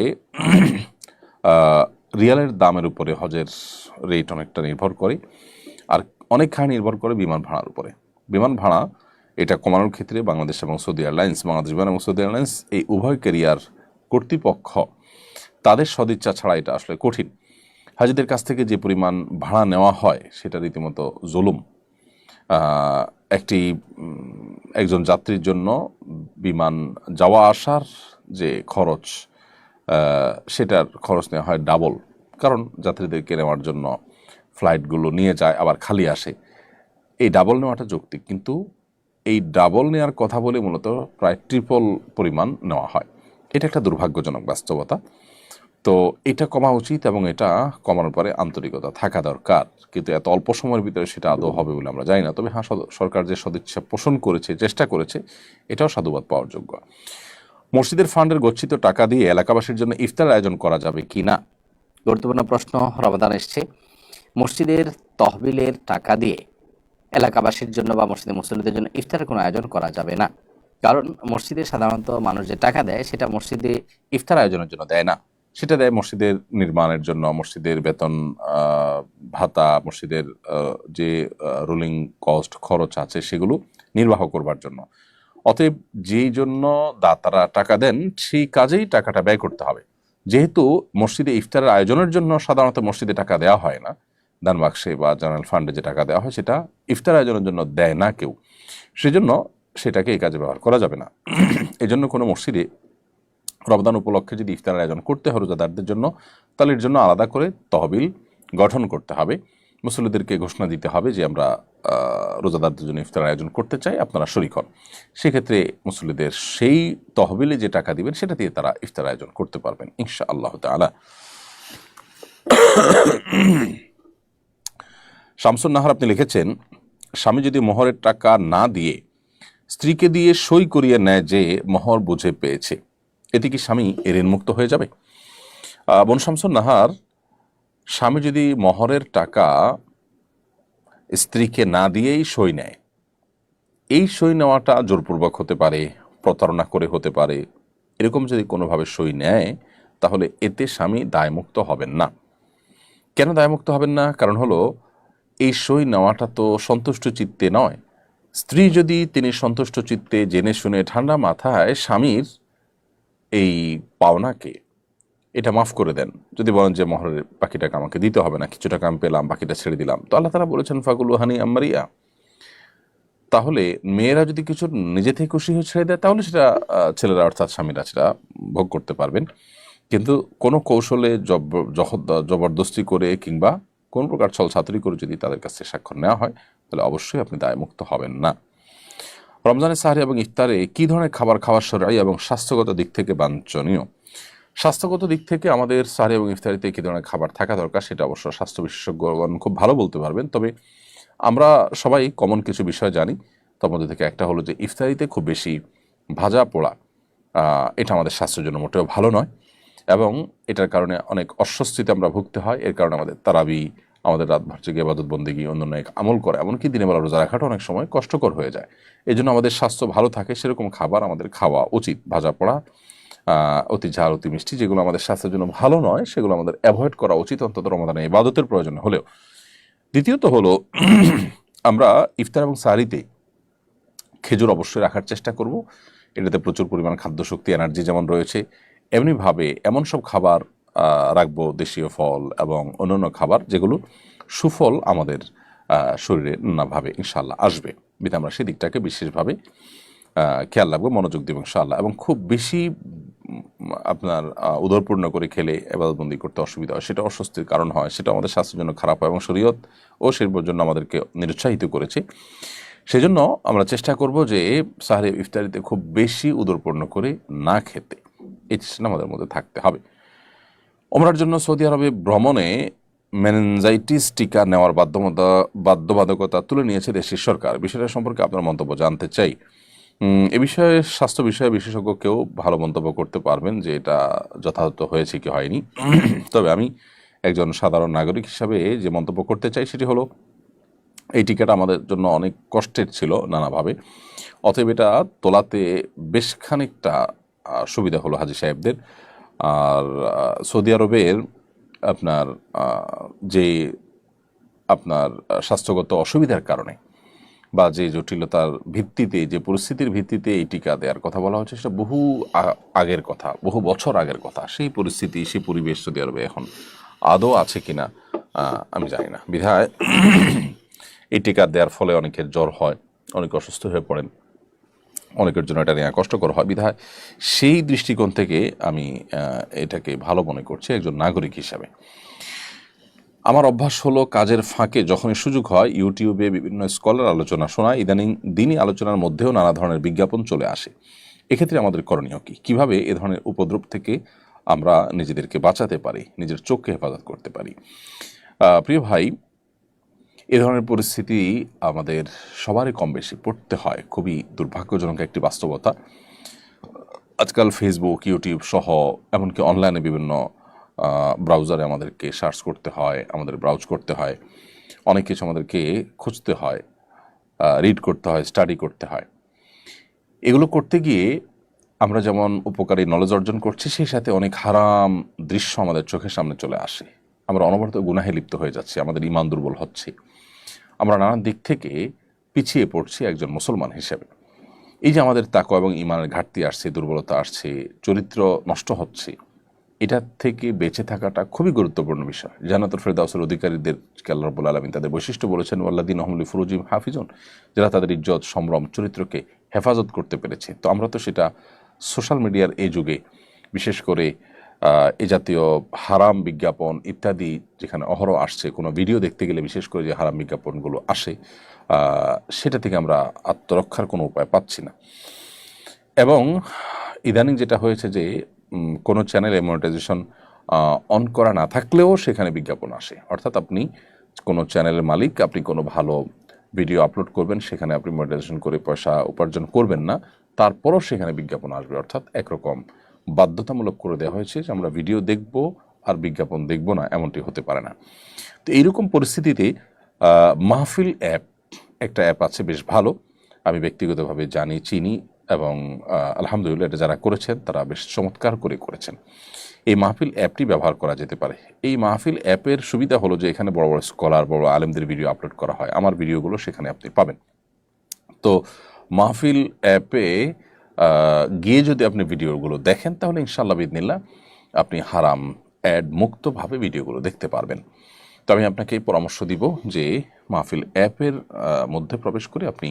রিয়ালের দামের উপরে হজের রেট অনেকটা নির্ভর করে, আর অনেকখানি নির্ভর করে বিমান ভাড়ার উপরে। বিমান ভাড়া এটা কমানোর ক্ষেত্রে বাংলাদেশ এবং সৌদি এয়ারলাইন্স, বাংলাদেশ বিমান এবং সৌদি এয়ারলাইন্স, এই উভয় ক্যারিয়ার কর্তৃপক্ষ তাদের সদিচ্ছা ছাড়া এটা আসলে কঠিন। হাজিদের কাছ থেকে যে পরিমাণ ভাড়া নেওয়া হয় সেটা রীতিমতো জুলুম। একজন যাত্রীর জন্য বিমান যাওয়া আসার যে খরচ, সেটার খরচ নেওয়া হয় ডাবল, কারণ যাত্রীদেরকে নেওয়ার জন্য ফ্লাইটগুলো নিয়ে যায় আবার খালি আসে। এই ডাবল নেওয়াটা যৌক্তিক, কিন্তু এই ডাবল নেওয়ার কথা বলে মূলত প্রায় ট্রিপল পরিমাণ নেওয়া হয়। এটা একটা দুর্ভাগ্যজনক বাস্তবতা। তো এটা কমা উচিত এবং এটা কমানোর পরে আন্তরিকতা থাকা দরকার, কিন্তু এত অল্প সময়ের ভিতরে সেটা আদৌ হবে বলে আমরা জানি না। তবে হ্যাঁ, সরকার যে সদিচ্ছা পোষণ করেছে, চেষ্টা করেছে, এটাও সাধুবাদ পাওয়ার যোগ্য। মসজিদের ফান্ডের গচ্ছিত টাকা দিয়ে এলাকাবাসীর জন্য ইফতার আয়োজন করা যাবে কি না? গুরুত্বপূর্ণ প্রশ্ন রমাদান এসছে। মসজিদের তহবিলের টাকা দিয়ে এলাকাবাসীর জন্য বা মসজিদের মুসল্লিদের জন্য ইফতারের কোনো আয়োজন করা যাবে না। কারণ মসজিদে সাধারণত মানুষ যে টাকা দেয় সেটা মসজিদে ইফতার আয়োজনের জন্য দেয় না, সেটা দেয় মসজিদের নির্মাণের জন্য, মসজিদের বেতন ভাতা, মসজিদের যে রুলিং কস্ট খরচ আছে সেগুলো নির্বাহ করবার জন্য। অতএব যেই জন্য দাতারা টাকা দেন সেই কাজেই টাকাটা ব্যয় করতে হবে। যেহেতু মসজিদে ইফতারের আয়োজনের জন্য সাধারণত মসজিদে টাকা দেওয়া হয় না, দান বাক্সে বা জেনারেল ফান্ডে যে টাকা দেওয়া হয় সেটা ইফতার আয়োজনের জন্য দেয় না কেউ, সেজন্য সেটাকে এই কাজে ব্যবহার করা যাবে না। এই জন্য কোনো মসজিদে রমজান উপলক্ষে যদি ইফতার আয়োজন করতে হয় রোজাদারদের জন্য, তাহলে এর জন্য আলাদা করে তহবিল গঠন করতে হবে, মুসল্লিদেরকে ঘোষণা দিতে হবে যে আমরা রোজাদারদের জন্য ইফতার আয়োজন করতে চাই, আপনারা শরীক হন। সেক্ষেত্রে মুসল্লিদের সেই তহবিলে যে টাকা দিবেন সেটা দিয়ে তারা ইফতার আয়োজন করতে পারবেন ইনশাআল্লাহ তাআলা। শামসুন নাহার আপনি লিখেছেন, স্বামী যদি মোহরের টাকা না দিয়ে স্ত্রীকে দিয়ে সই করিয়ে নেয় যে মোহর বুঝে পেয়েছে, এতে কি স্বামী ঋণমুক্ত হয়ে যাবে? বোন শামসুন নাহার, স্বামী যদি মোহরের টাকা স্ত্রীকে না দিয়েই সই নেয়, এই সই নেওয়াটা জোরপূর্বক হতে পারে, প্রতারণা করে হতে পারে, এরকম যদি কোনোভাবে সই নেয় তাহলে এতে স্বামী দায়মুক্ত হবেন না। কেন দায়মুক্ত হবেন না? কারণ হলো এই সই নেওয়াটা তো সন্তুষ্ট চিত্তে নয়। স্ত্রী যদি তিনি সন্তুষ্ট চিত্তে জেনে শুনে ঠান্ডা মাথায় স্বামীর এই পাওনাকে এটা মাফ করে দেন, যদি বলেন যে মোহরের বাকি টাকা আমাকে দিতে হবে না, কিছু টাকা আমি পেলাম, বাকিটা ছেড়ে দিলাম, তো আল্লাহ তাআলা বলেছেন ফাকুলু হানি আম্মারিয়া, তাহলে মেয়েরা যদি কিছু নিজে থেকে খুশি হয়ে ছেড়ে দেয় তাহলে সেটা ছেলেরা অর্থাৎ স্বামীরা সেটা ভোগ করতে পারবেন। কিন্তু কোনো কৌশলে জবরদস্তি করে কিংবা কোন প্রকার ছলছাতুরি করে যদি তাদের কাছে স্বাক্ষর নেওয়া হয় তাহলে অবশ্যই আপনি দায়মুক্ত হবেন না। রমজানের সাহরি এবং ইফতারে কী ধরনের খাবার খাওয়া শরঈ এবং স্বাস্থ্যগত দিক থেকে বাঞ্ছনীয়? স্বাস্থ্যগত দিক থেকে আমাদের সাহরি এবং ইফতারিতে কী ধরনের খাবার থাকা দরকার সেটা অবশ্য স্বাস্থ্য বিশেষজ্ঞগণ খুব ভালো বলতে পারবেন। তবে আমরা সবাই কমন কিছু বিষয় জানি, তার মধ্যে থেকে একটা হলো যে ইফতারিতে খুব বেশি ভাজা পোড়া এটা আমাদের স্বাস্থ্যের জন্য মোটেও ভালো নয়, এবং এটার কারণে অনেক অস্বস্তিতে আমরা ভুগতে হয়। এর কারণে আমাদের তারাবি, আমাদের রাতভর জেগে ইবাদত বন্দেগী, অন্যান্য এক আমল করে, এমনকি দিনের বেলা রোজা রাখাটা অনেক সময় কষ্টকর হয়ে যায়। এই জন্য আমাদের স্বাস্থ্য ভালো থাকে সেরকম খাবার আমাদের খাওয়া উচিত। ভাজা পোড়া, অতি ঝাল, অতি মিষ্টি, যেগুলো আমাদের স্বাস্থ্যের জন্য ভালো নয় সেগুলো আমাদের অ্যাভয়েড করা উচিত, অন্তত রমাদানে ইবাদতের প্রয়োজন হলেও। দ্বিতীয়ত হলো আমরা ইফতার এবং সাহরিতে খেজুর অবশ্যই রাখার চেষ্টা করব। এটাতে প্রচুর পরিমাণ খাদ্যশক্তি, এনার্জি যেমন রয়েছে, এমনিভাবে এমন সব খাবার রাখবো, দেশীয় ফল এবং অন্যান্য খাবার যেগুলো সুফল আমাদের শরীরে নানাভাবে ইনশাআল্লাহ আসবে, বিধে আমরা সেই দিকটাকে বিশেষভাবে খেয়াল রাখবো, মনোযোগ দেব ইনশাআল্লাহ। এবং খুব বেশি আপনার উদরপূর্ণ করে খেলে ইবাদতবন্দি করতে অসুবিধা হয়, সেটা অস্বস্তির কারণ হয়, সেটা আমাদের স্বাস্থ্যের জন্য খারাপ হয় এবং শরীয়ত ও শিল্পের জন্য আমাদেরকে নিরুৎসাহিত করেছে। সেজন্য আমরা চেষ্টা করব যে সাহরি ইফতারিতে খুব বেশি উদরপূর্ণ করে না খেতে, এই চেষ্টা আমাদের মধ্যে থাকতে হবে। ওমরার জন্য সৌদি আরবে ভ্রমণে মেনিনজাইটিস টিকা নেওয়ার বাধ্যবাধকতা তুলে নিয়েছে দেশের সরকার। বিষয়টা সম্পর্কে আপনার মন্তব্য জানতে চাই। এ বিষয়ে স্বাস্থ্য বিষয়ে বিশেষজ্ঞ কেউ ভালো মন্তব্য করতে পারবেন যে এটা যথাযথ হয়েছে কি হয়নি। তবে আমি একজন সাধারণ নাগরিক হিসাবে যে মন্তব্য করতে চাই সেটি হলো, এই টিকাটা আমাদের জন্য অনেক কষ্টের ছিল নানাভাবে, অতএব এটা তোলাতে বেশ খানিকটা সুবিধা হলো হাজী সাহেবদের। আর সৌদি আরবের আপনার যে আপনার স্বাস্থ্যগত অসুবিধার কারণে বা যে জটিলতার ভিত্তিতে, যে পরিস্থিতির ভিত্তিতে এই টিকা দেওয়ার কথা বলা হচ্ছে, সেটা বহু আগের কথা, বহু বছর আগের কথা। সেই পরিস্থিতি, সেই পরিবেশ সৌদি আরবে এখন আদৌ আছে কিনা আমি জানি না। বিধায় এই টিকা দেওয়ার ফলে অনেকের জ্বর হয়, অনেকে অসুস্থ হয়ে পড়েন, অনেকের জন্য এটা নেওয়া কষ্টকর হয়। বিধায় সেই দৃষ্টিকোণ থেকে আমি এটাকে ভালো মনে করছি একজন নাগরিক হিসাবে। আমার অভ্যাস হলো কাজের ফাঁকে যখনই সুযোগ হয় ইউটিউবে বিভিন্ন স্কলার আলোচনা শোনা। ইদানিং দিনই আলোচনার মধ্যেও নানা ধরনের বিজ্ঞাপন চলে আসে। এক্ষেত্রে আমাদের করণীয় কী? কীভাবে এ ধরনের উপদ্রব থেকে আমরা নিজেদেরকে বাঁচাতে পারি, নিজের চোখকে হেফাজত করতে পারি? প্রিয় ভাই, এ ধরনের পরিস্থিতি আমাদের সবারই কম বেশি পড়তে হয়। খুবই দুর্ভাগ্যজনক একটি বাস্তবতা। আজকাল ফেসবুক, ইউটিউব সহ এমনকি অনলাইনে বিভিন্ন ব্রাউজারে আমাদেরকে সার্চ করতে হয়, আমাদের ব্রাউজ করতে হয়, অনেক কিছু আমাদেরকে খুঁজতে হয়, রিড করতে হয়, স্টাডি করতে হয়। এগুলো করতে গিয়ে আমরা যেমন উপকারী নলেজ অর্জন করছি, সেই সাথে অনেক হারাম দৃশ্য আমাদের চোখের সামনে চলে আসে। আমরা অনবরত গুনাহে লিপ্ত হয়ে যাচ্ছি, আমাদের ঈমান দুর্বল হচ্ছে, আমরা নানান দিক থেকে পিছিয়ে পড়ছি একজন মুসলমান হিসেবে। এই যে আমাদের তাকওয়া এবং ঈমানের ঘাটতি আসছে, দুর্বলতা আসছে, চরিত্র নষ্ট হচ্ছে, এটা থেকে বেঁচে থাকাটা খুবই গুরুত্বপূর্ণ বিষয়। জান্নাতুল ফেরদাউসের অধিকারীদেরকে আল্লাহ রাব্বুল আলামিন তাদের বৈশিষ্ট্য বলেছেন, ওয়াল্লাযীনা হুম লিফুরুজিহিম হাফিজুন, যারা তাদের ইজ্জত, সম্ভ্রম, চরিত্রকে হেফাজত করতে পেরেছে। তো আমরা তো সেটা সোশ্যাল মিডিয়ার এই যুগে বিশেষ করে এ জাতীয় হারাম বিজ্ঞাপন ইত্যাদি যেখানে অহরহ আসছে, কোনো ভিডিও দেখতে গেলে বিশেষ করে যে হারাম বিজ্ঞাপনগুলো আসে, সেটা থেকে আমরা আত্মরক্ষার কোনো উপায় পাচ্ছি না। এবং ইদানিং যেটা হয়েছে যে কোনো চ্যানেলে মনিটাইজেশন অন করা না থাকলেও সেখানে বিজ্ঞাপন আসে। অর্থাৎ আপনি কোনো চ্যানেলের মালিক, আপনি কোনো ভালো ভিডিও আপলোড করবেন, সেখানে আপনি মনিটাইজেশন করে পয়সা উপার্জন করবেন না, তারপরও সেখানে বিজ্ঞাপন আসবে। অর্থাৎ একরকম বাধ্যতামূলক করে দেওয়া হয়েছে যে আমরা ভিডিও দেখব আর বিজ্ঞাপন দেখব না, এমনটি হতে পারে না। তো এইরকম পরিস্থিতিতে মাহফিল অ্যাপ, একটা অ্যাপ আছে বেশ ভালো, আমি ব্যক্তিগতভাবে জানি, চিনি, এবং আলহামদুলিল্লাহ এটা যারা করেছেন তারা বেশ চমৎকার করে করেছেন। এই মাহফিল অ্যাপটি ব্যবহার করা যেতে পারে। এই মাহফিল অ্যাপের সুবিধা হলো যে এখানে বড় বড় স্কলার, বড় আলেমদের ভিডিও আপলোড করা হয়, আমার ভিডিওগুলো সেখানে আপনি পাবেন। তো মাহফিল অ্যাপে গিয়ে যদি আপনি ভিডিওগুলো দেখেন তাহলে ইনশাআল্লাহ বিদিনিল্লাহ আপনি হারাম অ্যাড মুক্তভাবে ভিডিওগুলো দেখতে পারবেন। তো আমি আপনাকে পরামর্শ দিব যে মাহফিল অ্যাপের মধ্যে প্রবেশ করে আপনি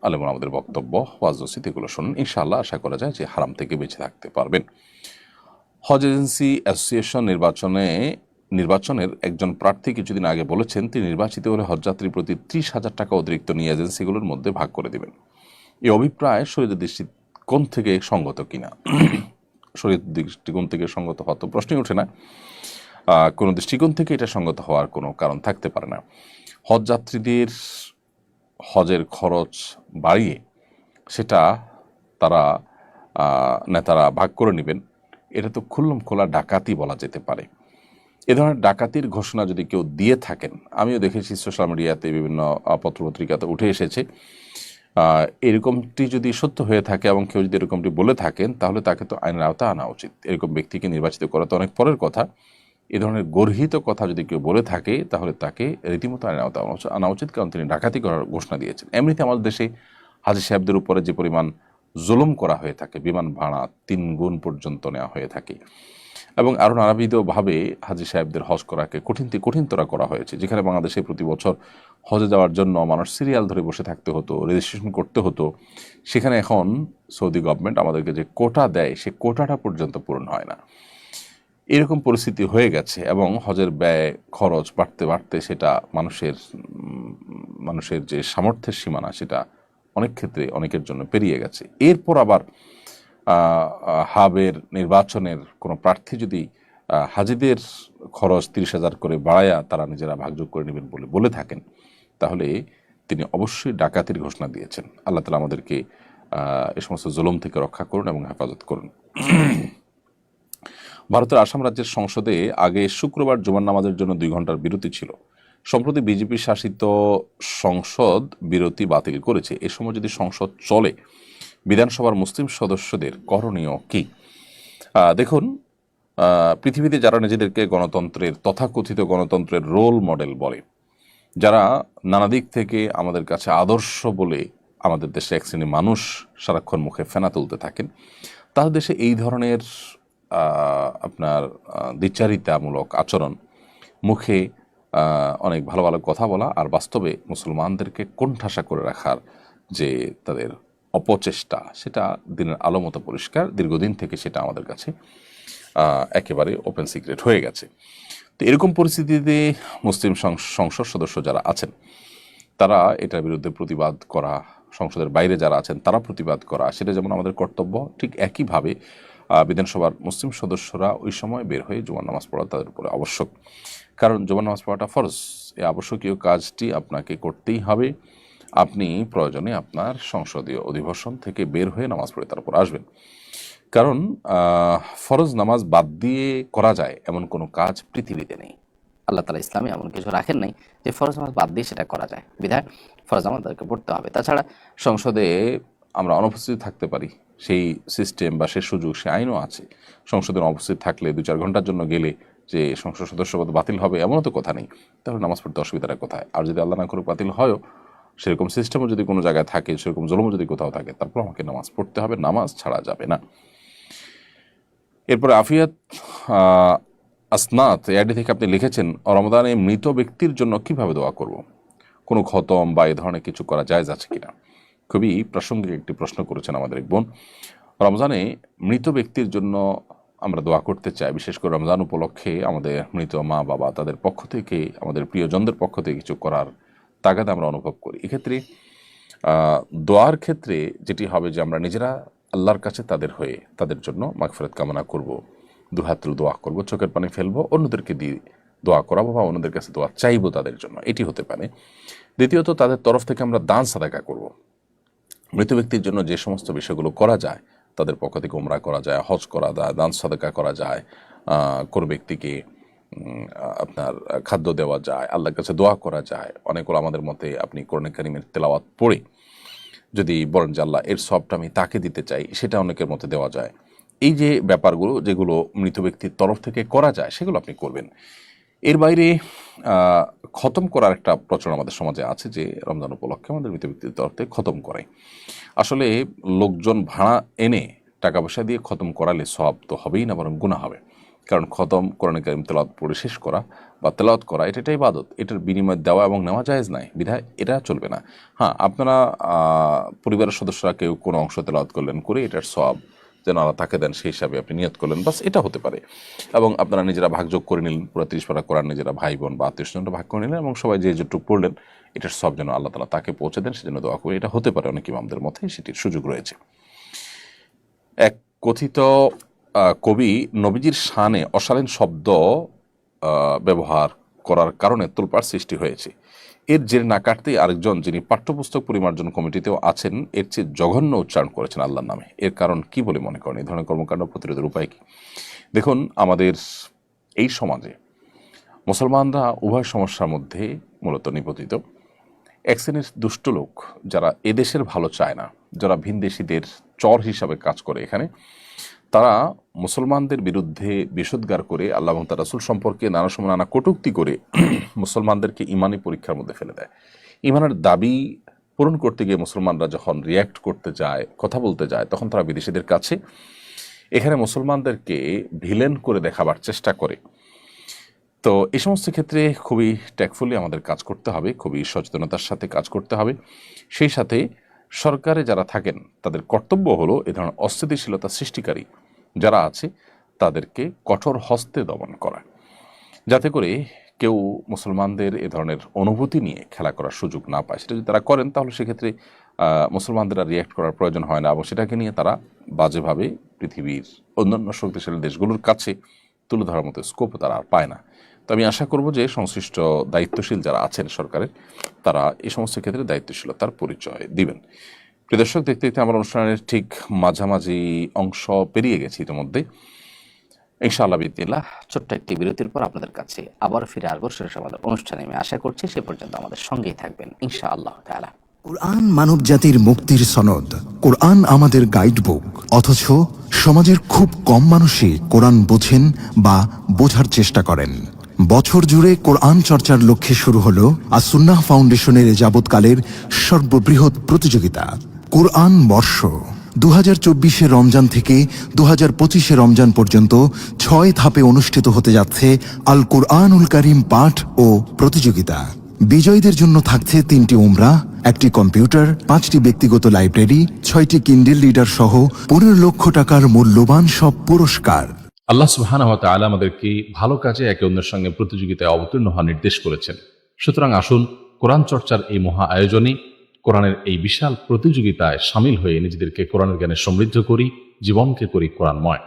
আলেমুল আমাদের বক্তব্য, ওয়াজ নসিহত এগুলো শুনুন, ইনশাআল্লাহ আশা করা যায় যে হারাম থেকে বেঁচে থাকতে পারবেন। হজ এজেন্সি অ্যাসোসিয়েশন নির্বাচনের একজন প্রার্থী কিছুদিন আগে বলেছেন তিনি নির্বাচিত হলে হজযাত্রীর প্রতি 30,000 টাকা অতিরিক্ত নিয়ে এজেন্সিগুলোর মধ্যে ভাগ করে দেবেন। এই অভিপ্রায় শরীয়তের দৃষ্টিকোণ থেকে সঙ্গত কিনা? শরীয়তের দৃষ্টিকোণ থেকে সঙ্গত হওয়া তো প্রশ্নই ওঠে না। কোনো দৃষ্টিকোণ থেকে এটা সঙ্গত হওয়ার কোনো কারণ থাকতে পারে না। হজযাত্রীদের হজের খরচ বাড়িয়ে সেটা তারা নেতারা ভাগ করে নেবেন, এটা তো খুল্লম খোলা ডাকাতি বলা যেতে পারে। এ ধরনের ডাকাতির ঘোষণা যদি কেউ দিয়ে থাকেন, আমিও দেখেছি সোশ্যাল মিডিয়াতে বিভিন্ন পত্রপত্রিকাতে উঠে এসেছে, এরকমটি যদি সত্য হয়ে থাকে এবং কেউ যদি এরকমটি বলে থাকেন তাহলে তাকে তো আইনের আওতায় আনা উচিত। এরকম ব্যক্তিকে নির্বাচিত করা তো অনেক পরের কথা। এ ধরনের গর্হিত কথা যদি কেউ বলে থাকে তাহলে তাকে রীতিমতো আইনের আওতায় আনা উচিত, কারণ তিনি ডাকাতি করার ঘোষণা দিয়েছেন। এমনিতে আমাদের দেশে হাজী সাহেবদের উপরে যে পরিমাণ জুলুম করা হয়ে থাকে, বিমান ভাড়া 3 গুণ পর্যন্ত নেওয়া হয়ে থাকে, এবং আরও নানাবিধভাবে হাজী সাহেবদের হজ করাকে কঠিনতর করা হয়েছে। যেখানে বাংলাদেশে প্রতি বছর হজে যাওয়ার জন্য মানুষ সিরিয়াল ধরে বসে থাকতে হতো, রেজিস্ট্রেশন করতে হতো, সেখানে এখন সৌদি গভর্নমেন্ট আমাদেরকে যে কোটা দেয় সে কোটাটা পর্যন্ত পূরণ হয় না। এরকম পরিস্থিতি হয়ে গেছে এবং হজের ব্যয় খরচ বাড়তে বাড়তে সেটা মানুষের যে সামর্থ্যের সীমানা সেটা অনেক ক্ষেত্রে অনেকের জন্য পেরিয়ে গেছে। এরপর আবার হাবের নির্বাচনের কোনো প্রার্থী যদি হাজিদের খরচ 30,000 করে বাড়ায়া তারা নিজেরা ভাগযোগ করে নেবেন বলে থাকেন, তাহলে তিনি অবশ্যই ডাকাতির ঘোষণা দিয়েছেন। আল্লাহ তাআলা আমাদেরকে এ সমস্ত জুলুম থেকে রক্ষা করুন এবং হেফাজত করুন। ভারতের আসাম রাজ্যের সংসদে আগে শুক্রবার জুমার নামাজের জন্য 2 ঘন্টার বিরতি ছিল। সম্প্রতি বিজেপি শাসিত সংসদ বিরতি বাতিল করেছে। এ সময় যদি সংসদ চলে, বিধানসভার মুসলিম সদস্যদের করণীয় কি? দেখুন, পৃথিবীতে যারা নিজেদেরকে তথাকথিত গণতন্ত্রের রোল মডেল বলে, যারা নানা দিক থেকে আমাদের কাছে আদর্শ বলে আমাদের দেশে এক শ্রেণীর মানুষ সারাক্ষণ মুখে ফেনা তুলতে থাকেন, তাদের দেশে এই ধরনের আপনার দ্বিচারিতামূলক আচরণ, মুখে অনেক ভালো ভালো কথা বলা আর বাস্তবে মুসলমানদেরকে কোণঠাসা করে রাখার যে তাদের অপচেষ্টা, সেটা দিনের আলো মতো পরিষ্কার। দীর্ঘদিন থেকে সেটা আমাদের কাছে একেবারে ওপেন সিক্রেট হয়ে গেছে। তো এরকম পরিস্থিতিতে মুসলিম সংসদ সদস্য যারা আছেন তারা এটার বিরুদ্ধে প্রতিবাদ করা, সংসদের বাইরে যারা আছেন তারা প্রতিবাদ করা, সেটা যেমন আমাদের কর্তব্য, ঠিক একইভাবে বিধানসভার মুসলিম সদস্যরা ওই সময় বের হয়ে জুমার নামাজ পড়া তাদের উপরে আবশ্যক। কারণ জুমার নামাজ পড়াটা ফরজ। এই আবশ্যকীয় কাজটি আপনাকে করতেই হবে। আপনি প্রয়োজনে আপনার সংসদীয় অধিবেশন থেকে বের হয়ে নামাজ পড়ে তারপর আসবেন। কারণ ফরজ নামাজ বাদ দিয়ে করা যায় এমন কোনো কাজ পৃথিবীতে নেই। আল্লাহ তাআলা ইসলামে এমন কিছু রাখেন নাই যে ফরজ নামাজ বাদ দিয়ে সেটা করা যায়, বিধায় ফরজ আমাদেরকে পড়তে হবে। তাছাড়া সংসদে আমরা অনুপস্থিত থাকতে পারি, সেই সিস্টেম বা সেই সুযোগ, সে আইনও আছে। সংসদে অনুপস্থিত থাকলে 2-4 ঘন্টার জন্য গেলে যে সংসদ সদস্যপদ বাতিল হবে এমনও তো কথা নেই। তাহলে নামাজ পড়তে অসুবিধাটা কোথায়? আর যদি আল্লাহ না করে বাতিল হয়ও, সেরকম সিস্টেমও যদি কোনো জায়গায় থাকে, সেরকম জুলুমও যদি কোথাও থাকে, তারপর আমাকে নামাজ পড়তে হবে, নামাজ ছাড়া যাবে না। এরপরে আফিয়াত আসনাত এআইডি থেকে আপনি লিখেছেন, রমজানে মৃত ব্যক্তির জন্য কিভাবে দোয়া করব, কোনো খতম বা এই ধরনের কিছু করা জায়েজ আছে কিনা? খুবই প্রাসঙ্গিক একটি প্রশ্ন করেছেন আমাদের এক বোন। রমজানে মৃত ব্যক্তির জন্য আমরা দোয়া করতে চাই, বিশেষ করে রমজান উপলক্ষে আমাদের মৃত মা বাবা তাদের পক্ষ থেকে, আমাদের প্রিয়জনদের পক্ষ থেকে কিছু করার তাগাদা আমরা অনুভব করি। এক্ষেত্রে দোয়ার ক্ষেত্রে যেটি হবে যে আমরা নিজেরা আল্লাহর কাছে তাদের হয়ে তাদের জন্য মাগফিরাত কামনা করব, দুহাত তুলে দোয়া করব, চোখের পানি ফেলবো, অন্যদেরকে দিয়ে দোয়া করাবো বা অন্যদের কাছে দোয়া চাইবো তাদের জন্য, এটি হতে পারে। দ্বিতীয়ত, তাদের তরফ থেকে আমরা দান সাদাকা করব। মৃত ব্যক্তির জন্য যে সমস্ত বিষয়গুলো করা যায়, তাদের পক্ষ থেকে উমরা করা যায়, হজ করা যায়, দান সাদাকা করা যায়, কোনো ব্যক্তিকে আপনার খাদ্য দেওয়া যায়, আল্লাহর কাছে দোয়া করা যায়। অনেকগুলো আমাদের মতে আপনি কোরআন কারীমের তেলাওয়াত পড়ে যদি বলেন যে আল্লাহ এর সবটা আমি তাকে দিতে চাই, সেটা অনেকের মতে দেওয়া যায়। এই যে ব্যাপারগুলো যেগুলো মৃত ব্যক্তির তরফ থেকে করা যায় সেগুলো আপনি করবেন। এর বাইরে খতম করার একটা প্রচলন আমাদের সমাজে আছে যে রমজান উপলক্ষে আমাদের মৃত ব্যক্তির তরফ থেকে খতম করে। আসলে লোকজন ভাড়া এনে টাকা পয়সা দিয়ে খতম করালে সওয়াব তো হবেই না, বরং গুনাহ হবে। কারণ খতম কোরআন কারীম তেলাওয়াত পড়ে শেষ করা বা তেলাওয়াত করা এটা একটা ইবাদত, এটার বিনিময় দেওয়া এবং নেওয়া জায়েজ নাই, বিধায় এটা চলবে না। হ্যাঁ, আপনারা পরিবারের সদস্যরা কেউ কোনো অংশ তেলাওয়াত করলেন, করে এটার সওয়াব যেন আল্লাহ তাকে দেন সেই হিসাবে আপনি নিয়ত করলেন, বাস এটা হতে পারে। এবং আপনারা নিজেরা ভাগযোগ করে নিলেন, পুরো 30 পারা কোরআন নিজেরা ভাই বোন বা আত্মীয় স্বজনরা ভাগ করে নিলেন এবং সবাই যে যেটুকু পড়লেন এটার সব যেন আল্লাহ তাআলা তাকে পৌঁছে দেন সেজন্য দোয়া করি। এটা হতে পারে, অনেক ইমামদের মতে সেটির সুযোগ রয়েছে। এক কথিত কবি নবীজির শানে অশালীন শব্দ ব্যবহার করার কারণে তোলপাড় সৃষ্টি হয়েছে। এর জেরে না কাটতেই আরেকজন, যিনি পাঠ্যপুস্তক পরিমার্জন কমিটিতেও আছেন, এর চেয়ে জঘন্য উচ্চারণ করেছেন আল্লাহর নামে। এর কারণ কি বলে মনে করেন? এই ধরনের কর্মকাণ্ড প্রতিরোধের উপায় কি? দেখুন, আমাদের এই সমাজে মুসলমানরা উভয় সমস্যার মধ্যে মূলত নিপতিত। এক শ্রেণীর দুষ্ট লোক যারা এদেশের ভালো চায় না, যারা ভিনদেশীদের চর হিসাবে কাজ করে এখানে, তারা মুসলমানদের বিরুদ্ধে বিষোদ্গার করে আল্লাহ এবং তার রাসূল সম্পর্কে নানা সময় নানা কটূক্তি করে মুসলমানদেরকে ইমানি পরীক্ষার মধ্যে ফেলে দেয়। ইমানের দাবি পূরণ করতে গিয়ে মুসলমানরা যখন রিয়্যাক্ট করতে যায়, কথা বলতে যায়, তখন তারা বিদেশিদের কাছে এখানে মুসলমানদেরকে ভিলেন করে দেখাবার চেষ্টা করে। তো এই সমস্ত ক্ষেত্রে খুবই ট্যাক্টফুলি আমাদের কাজ করতে হবে, খুবই সচেতনতার সাথে কাজ করতে হবে। সেই সাথে সরকারে যারা থাকেন তাদের কর্তব্য হলো এ ধরনের অস্থিতিশীলতা সৃষ্টিকারী যারা আছে তাদেরকে কঠোর হস্তে দমন করা, যাতে করে কেউ মুসলমানদের এ ধরনের অনুভূতি নিয়ে খেলা করার সুযোগ না পায়। সেটা যদি তারা করেন তাহলে সেক্ষেত্রে মুসলমানদের আর রিয়্যাক্ট করার প্রয়োজন হয় না এবং সেটাকে নিয়ে তারা বাজেভাবে পৃথিবীর অন্যান্য শক্তিশালী দেশগুলোর কাছে তুলে ধরার মতো স্কোপও তারা আর পায় না। তো আমি আশা করব যে সংশ্লিষ্ট দায়িত্বশীল যারা আছেন সরকারের, তারা এই সমস্ত ক্ষেত্রে দায়িত্বশীলতার পরিচয় দিবেন। প্রিয় দর্শক, দেখতে দেখতে আমার অনুষ্ঠানের ঠিক মাঝামাঝি অংশ পেরিয়ে গেছি ইতিমধ্যে। ইনশাআল্লাহ বিদিল্লাহ ছোট্ট একটি বিরতির পর আপনাদের কাছে আবার ফিরে আসবো শেষ আমাদের অনুষ্ঠানে। আমি আশা করছি সে পর্যন্ত আমাদের সঙ্গেই থাকবেন ইনশাআল্লাহ তাআলা। কোরআন মানব জাতির মুক্তির সনদ, কোরআন আমাদের গাইড বুক। অথচ সমাজের খুব কম মানুষই কোরআন বোঝেন বা বোঝার চেষ্টা করেন। বছর জুড়ে কোরআন চর্চার লক্ষ্যে শুরু হলো আস-সুন্নাহ ফাউন্ডেশনের যাবৎকালের সর্ববৃহৎ প্রতিযোগিতা কোরআন বর্ষ। 2024 রমজান থেকে 2025 রমজান পর্যন্ত 6 ধাপে অনুষ্ঠিত হতে যাচ্ছে আল কুরআনুল কারীম পাঠ ও প্রতিযোগিতা। বিজয়ীদের জন্য থাকছে 3টি উমরা, 1টি কম্পিউটার, 5টি ব্যক্তিগত লাইব্রেরি, 6টি কিন্ডেল রিডার সহ 15 লক্ষ টাকার মূল্যবান সব পুরস্কার। আল্লাহ সুবহানাহু ওয়া তাআলা আমাদেরকে ভালো কাজে একে অন্যের সঙ্গে প্রতিযোগিতায় অবতীর্ণ হওয়ার নির্দেশ করেছেন। সুতরাং আসুন কোরআন চর্চার এই মহা আয়োজনে, কোরআনের এই বিশাল প্রতিযোগিতায় সামিল হয়ে নিজেদেরকে কোরআনের জ্ঞানে সমৃদ্ধ করি, জীবনকে করি কোরআনময়।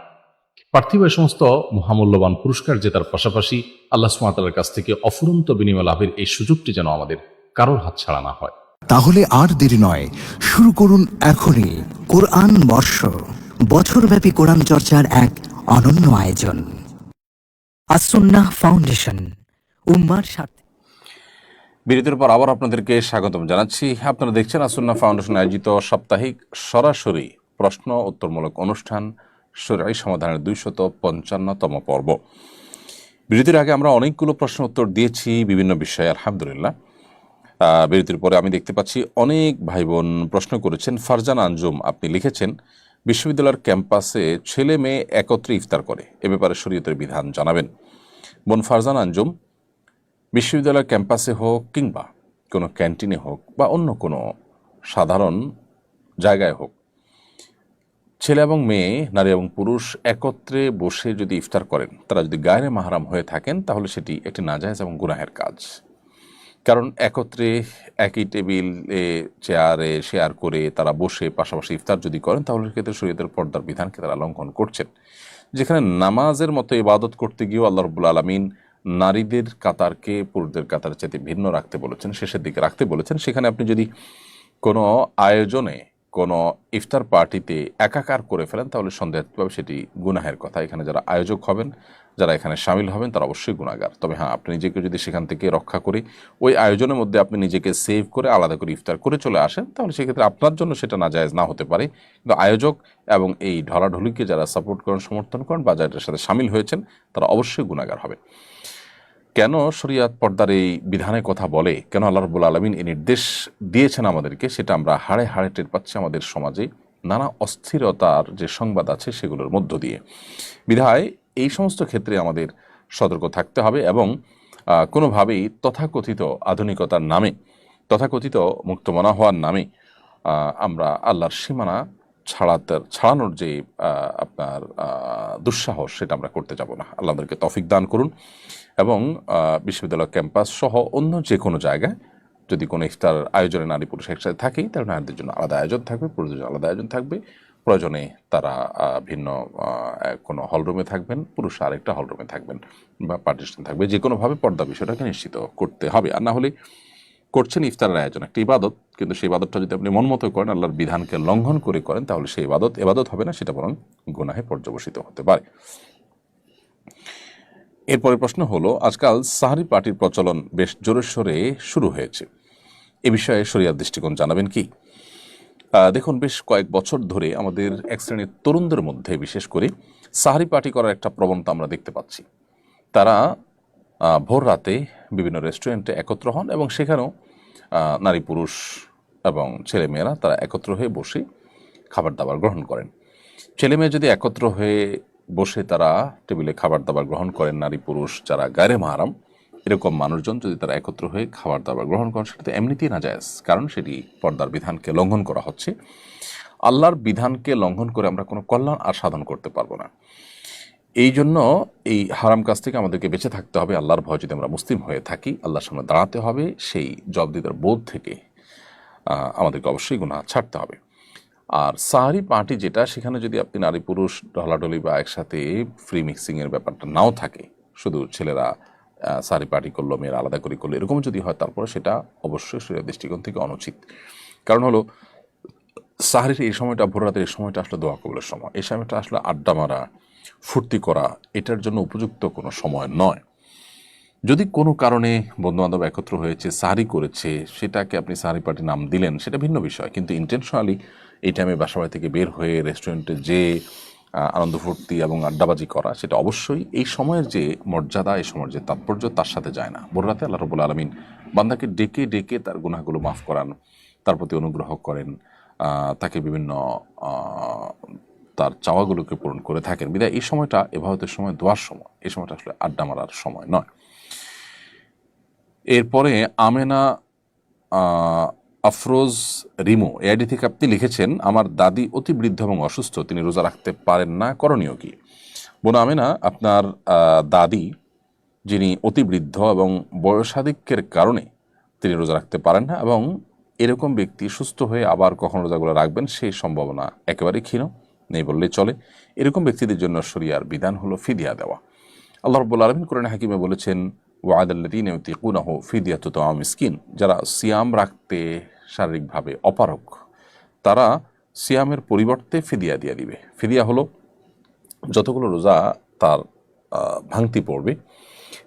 পার্থিব সমস্ত মহামূল্যবান পুরস্কার জেতার পাশাপাশি আল্লাহ সুবহানাহু ওয়া তাআলার কাছ থেকে অফুরন্ত বিনিময় লাভের এই সুযোগটি যেন আমাদের কারোর হাতছাড়া না হয়। তাহলে আর দেরি নয়, শুরু করুন এখনই কোরআন বর্ষ, বছরব্যাপী কোরআন চর্চার এক অনন্য আয়োজন। আস-সুন্নাহ ফাউন্ডেশন, উম্মার সাথে। বিরতির পর আবার আপনাদেরকে স্বাগতম জানাচ্ছি। আপনারা দেখছেন আস-সুন্নাহ ফাউন্ডেশন আয়োজিত সাপ্তাহিক সরাসরি প্রশ্ন উত্তরমূলক অনুষ্ঠান শরঈ সমাধানের 255তম পর্ব। বিরতির আগে আমরা অনেকগুলো প্রশ্ন উত্তর দিয়েছি বিভিন্ন বিষয়ে, আলহামদুলিল্লাহ। বিরতির পরে আমি দেখতে পাচ্ছি অনেক ভাই বোন প্রশ্ন করেছেন। ফারজান আঞ্জুম আপনি লিখেছেন বিশ্ববিদ্যালয়ের ক্যাম্পাসে ছেলে মেয়ে একত্রে ইফতার করে, এ ব্যাপারে শরীয়তের বিধান জানাবেন। বোন ফারজান আঞ্জুম, বিশ্ববিদ্যালয়ের ক্যাম্পাসে হোক কিংবা কোনো ক্যান্টিনে হোক বা অন্য কোনো সাধারণ জায়গায় হোক, ছেলে এবং মেয়ে, নারী এবং পুরুষ একত্রে বসে যদি ইফতার করেন, তারা যদি গায়রে মাহরাম হয়ে থাকেন, তাহলে সেটি একটি নাজায়েজ এবং গুনাহের কাজ। কারণ একত্রে একই টেবিলে চেয়ারে শেয়ার করে তারা বসে পাশাপাশি ইফতার যদি করেন, তাহলে সেক্ষেত্রে শরীয়তের পর্দার বিধানকে তারা লঙ্ঘন করছেন। যেখানে নামাজের মতো ইবাদত করতে গিয়েও আল্লাহ রাব্বুল আলামিন নারীদের কাতারকে পুরুষদের কাতারের চাইতে ভিন্ন রাখতে বলেছেন, শেষের দিকে রাখতে বলেছেন, সেখানে আপনি যদি কোনো আয়োজনে, কোনো ইফতার পার্টিতে একাকার করে ফেলেন, তাহলে সন্দেহভাবে সেটি গুনাহের কথা। এখানে যারা আয়োজক হবেন, যারা এখানে সামিল হবেন, তারা অবশ্যই গুনাহগার। তবে হ্যাঁ, আপনি নিজেকে যদি সেখান থেকে রক্ষা করে ওই আয়োজনের মধ্যে আপনি নিজেকে সেভ করে আলাদা করে ইফতার করে চলে আসেন, তাহলে সেক্ষেত্রে আপনার জন্য সেটা নাজায়েজ না হতে পারে। কিন্তু আয়োজক এবং এই ঢলাঢলিকে যারা সাপোর্ট করেন, সমর্থন করেন বা যাদের সাথে সামিল হয়েছেন, তারা অবশ্যই গুনাহগার হবেন। কেন শরিয়াত পর্দার এই বিধানের কথা বলে, কেন আল্লাহ রাব্বুল আলামিন এই নির্দেশ দিয়েছেন আমাদেরকে, সেটা আমরা হাড়ে হাড়ে টের পাচ্ছি আমাদের সমাজে নানা অস্থিরতার যে সংবাদ আছে সেগুলোর মধ্য দিয়ে। বিধায় এই সমস্ত ক্ষেত্রে আমাদের সতর্ক থাকতে হবে এবং কোনোভাবেই তথাকথিত আধুনিকতার নামে, তথাকথিত মুক্তমনা হওয়ার নামে আমরা আল্লাহর সীমানা ছাড়ানোর যে আপনার দুঃসাহস, সেটা আমরা করতে যাব না। আল্লাহ আমাদেরকে তৌফিক দান করুন এবং বিশ্ববিদ্যালয় ক্যাম্পাস সহ অন্য যে কোনো জায়গায় যদি কোনো ইফতার আয়োজনে নারী পুরুষ একসাথে থাকেই, তাহলে নারীদের জন্য আলাদা আয়োজন থাকবে, পুরুষদের জন্য আলাদা আয়োজন থাকবে। প্রয়োজনে তারা ভিন্ন কোনো হলরুমে থাকবেন, পুরুষ আরেকটা হলরুমে থাকবেন বা পার্টিশন থাকবে। যে কোনোভাবে পর্দা বিষয়টাকে নিশ্চিত করতে হবে। আর না হলে করছেন ইফতারের আয়োজন, একটা ইবাদত, কিন্তু সেই ইবাদতটা যদি আপনি মন মতো করেন, আল্লাহর বিধানকে লঙ্ঘন করে করেন, তাহলে সেই ইবাদত হবে না, সেটা বরং গুনাহে পর্যবসিত হতে পারে। এরপরে প্রশ্ন হলো, আজকাল সাহারি পার্টির প্রচলন বেশ জোরে সোরে শুরু হয়েছে, এ বিষয়ে শরিয়ার দৃষ্টিকোণ জানাবেন কি? দেখুন, বেশ কয়েক বছর ধরে আমাদের এক শ্রেণীর তরুণদের মধ্যে বিশেষ করে সাহারি পার্টি করার একটা প্রবণতা আমরা দেখতে পাচ্ছি। তারা ভোর রাতে বিভিন্ন রেস্টুরেন্টে একত্র হন এবং সেখানেও নারী পুরুষ এবং ছেলেমেয়েরা তারা একত্র হয়ে বসে খাবার দাবার গ্রহণ করেন। ছেলেমেয়ে যদি একত্র হয়ে বসে তারা টেবিলে খাবার দাবার গ্রহণ করেন, নারী পুরুষ যারা গায়রে মাহরাম এরকম মানুষজন যদি তারা একত্র হয়ে খাবার দাবার গ্রহণ করেন, সেটা তো এমনিতেই নাজায়েজ, কারণ সেটি পর্দার বিধানকে লঙ্ঘন করা হচ্ছে। আল্লাহর বিধানকে লঙ্ঘন করে আমরা কোনো কল্যাণ আর সাধন করতে পারবো না। এই জন্য এই হারাম কাজ থেকে আমাদেরকে বেঁচে থাকতে হবে। আল্লাহর ভয় যদি আমরা মুসলিম হয়ে থাকি, আল্লাহর সামনে দাঁড়াতে হবে, সেই জবাবদিহিতার বোধ থেকে আমাদেরকে অবশ্যই গুনাহ ছাড়তে হবে। আর সাহারি পার্টি যেটা, সেখানে যদি আপনি নারী পুরুষ ঢলাঢলি বা একসাথে ফ্রি মিক্সিংয়ের ব্যাপারটা নাও থাকে, শুধু ছেলেরা সাহারি পার্টি করলো, মেয়েরা আলাদা করে করলো, এরকম যদি হয়, তারপরে সেটা অবশ্যই শরীয়তের দৃষ্টিকোণ থেকে অনুচিত। কারণ হলো, সাহারির এই সময়টা, ভোর রাতের এই সময়টা আসলে দোয়া কবুলের সময়, এই সময়টা আসলে আড্ডা মারা, ফুর্তি করা, এটার জন্য উপযুক্ত কোনো সময় নয়। যদি কোনো কারণে বন্ধুবান্ধব একত্র হয়েছে, সাহারি করেছে, সেটাকে আপনি সাহারি পার্টি নাম দিলেন, সেটা ভিন্ন বিষয়। কিন্তু ইন্টেনশনালি এই টাইমে বাসাবাড়ি থেকে বের হয়ে রেস্টুরেন্টে যে আনন্দ ফুর্তি এবং আড্ডাবাজি করা, সেটা অবশ্যই এই সময়ের যে মর্যাদা, এই সময়ের যে তাৎপর্য, তার সাথে যায় না। ভোর রাতে আল্লাহ রাব্বুল আলামিন বান্দাকে ডেকে ডেকে তার গুনাহগুলো মাফ করান, তার প্রতি অনুগ্রহ করেন, তাকে বিভিন্ন তার চাওয়াগুলোকে পূরণ করে থাকেন। বিধায় এই সময়টা ইবাদতের সময়, দোয়ার সময়, এই সময়টা আসলে আড্ডা মারার সময় নয়। এরপরে আমেনা আফরোজ রিমো এআইডি থেকে আপনি লিখেছেন, আমার দাদি অতি বৃদ্ধ এবং অসুস্থ, তিনি রোজা রাখতে পারেন না, করণীয় কি? বোন আমেনা, আপনার দাদি যিনি অতি বৃদ্ধ এবং বয়সাধিক্যের কারণে তিনি রোজা রাখতে পারেন না, এবং এরকম ব্যক্তি সুস্থ হয়ে আবার কখন রোজাগুলো রাখবেন সেই সম্ভাবনা একেবারেই ক্ষীণ, নেই বললেই চলে। এরকম ব্যক্তিদের জন্য শরিয়ার বিধান হলো ফিদিয়া দেওয়া। আল্লাহ রাব্বুল আলামিন কোরআনে হাকিমে বলেছেন, ওয়াদাল্লাযীনা ইউতিকুনাহু ফিদিয়াতু তাআমু মিসকিন, যারা সিয়াম রাখতে শারীরিকভাবে অপারগ, তারা সিয়ামের পরিবর্তে ফিদিয়া দিয়ে দিবে। ফিদিয়া হলো যতগুলো রোজা তার ভাঙতি পড়বে,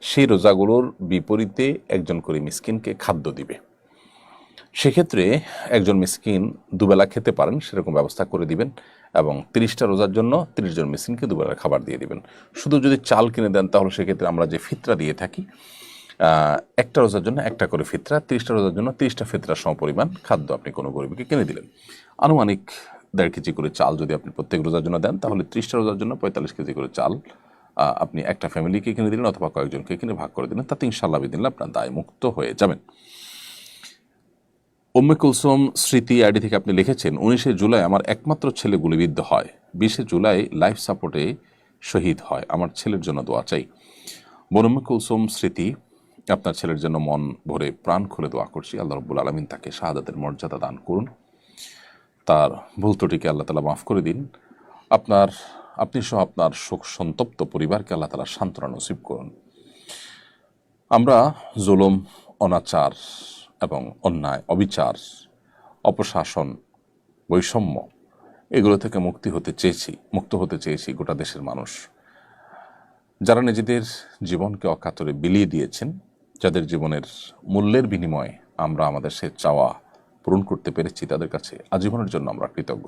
সেই রোজাগুলোর বিপরীতে একজন করে মিসকিনকে খাদ্য দিবে। সেক্ষেত্রে একজন মিসকিন দুবেলা খেতে পারেন সেরকম ব্যবস্থা করে দিবেন, এবং 30টা রোজার জন্য 30 জন মিসকিনকে দুবেলা খাবার দিয়ে দিবেন। শুধু যদি চাল কিনে দেন, তাহলে সেক্ষেত্রে আমরা যে ফিতরা দিয়ে থাকি, একটা রোজার জন্য একটা করে ফিতরা, 30টা রোজার জন্য 30টা ফিতরার সমপরিমাণ খাদ্য আপনি কোনো গরিবকে কিনে দিলেন। আনুমানিক 1.5 কেজি করে চাল যদি আপনি প্রত্যেক রোজার জন্য দেন, তাহলে 30টা রোজার জন্য 45 কেজি করে চাল আপনি একটা ফ্যামিলিকে কিনে দিলেন অথবা কয়েকজনকে কিনে ভাগ করে দিলেন, তাতে ইনশাআল্লাহ বিদিনল্লাহ আপনার দায় মুক্ত হয়ে যাবেন। উম্মে কুলসুম স্মৃতি আইডি থেকে আপনি লিখেছেন, 19শে জুলাই আমার একমাত্র ছেলে গুলিবিদ্ধ হয়, 20শে জুলাই লাইফ সাপোর্টে শহীদ হয়, আমার ছেলের জন্য দোয়া চাই। বোন উম্মে কুলসুম স্মৃতি, আপনার ছেলের জন্য মন ভরে প্রাণ খুলে দোয়া করছি, আল্লাহ রাব্বুল আলামিন তাকে শাহাদাতের মর্যাদা দান করুন, তার ভুল ত্রুটিকে আল্লাহ তাআলা মাফ করে দিন, আপনি সহ আপনার শোক সন্তপ্ত পরিবারকে আল্লাহ তাআলা সান্ত্বনা নসিব করুন। আমরা জুলুম, অনাচার এবং অন্যায়, অবিচার, অপশাসন, বৈষম্য এগুলো থেকে মুক্ত হতে চেয়েছি গোটা দেশের মানুষ। যারা নিজেদের জীবনকে অকাতরে বিলিয়ে দিয়েছেন, যাদের জীবনের মূল্যের বিনিময়ে আমরা আমাদের সে চাওয়া পূরণ করতে পেরেছি, তাদের কাছে আজীবনের জন্য আমরা কৃতজ্ঞ।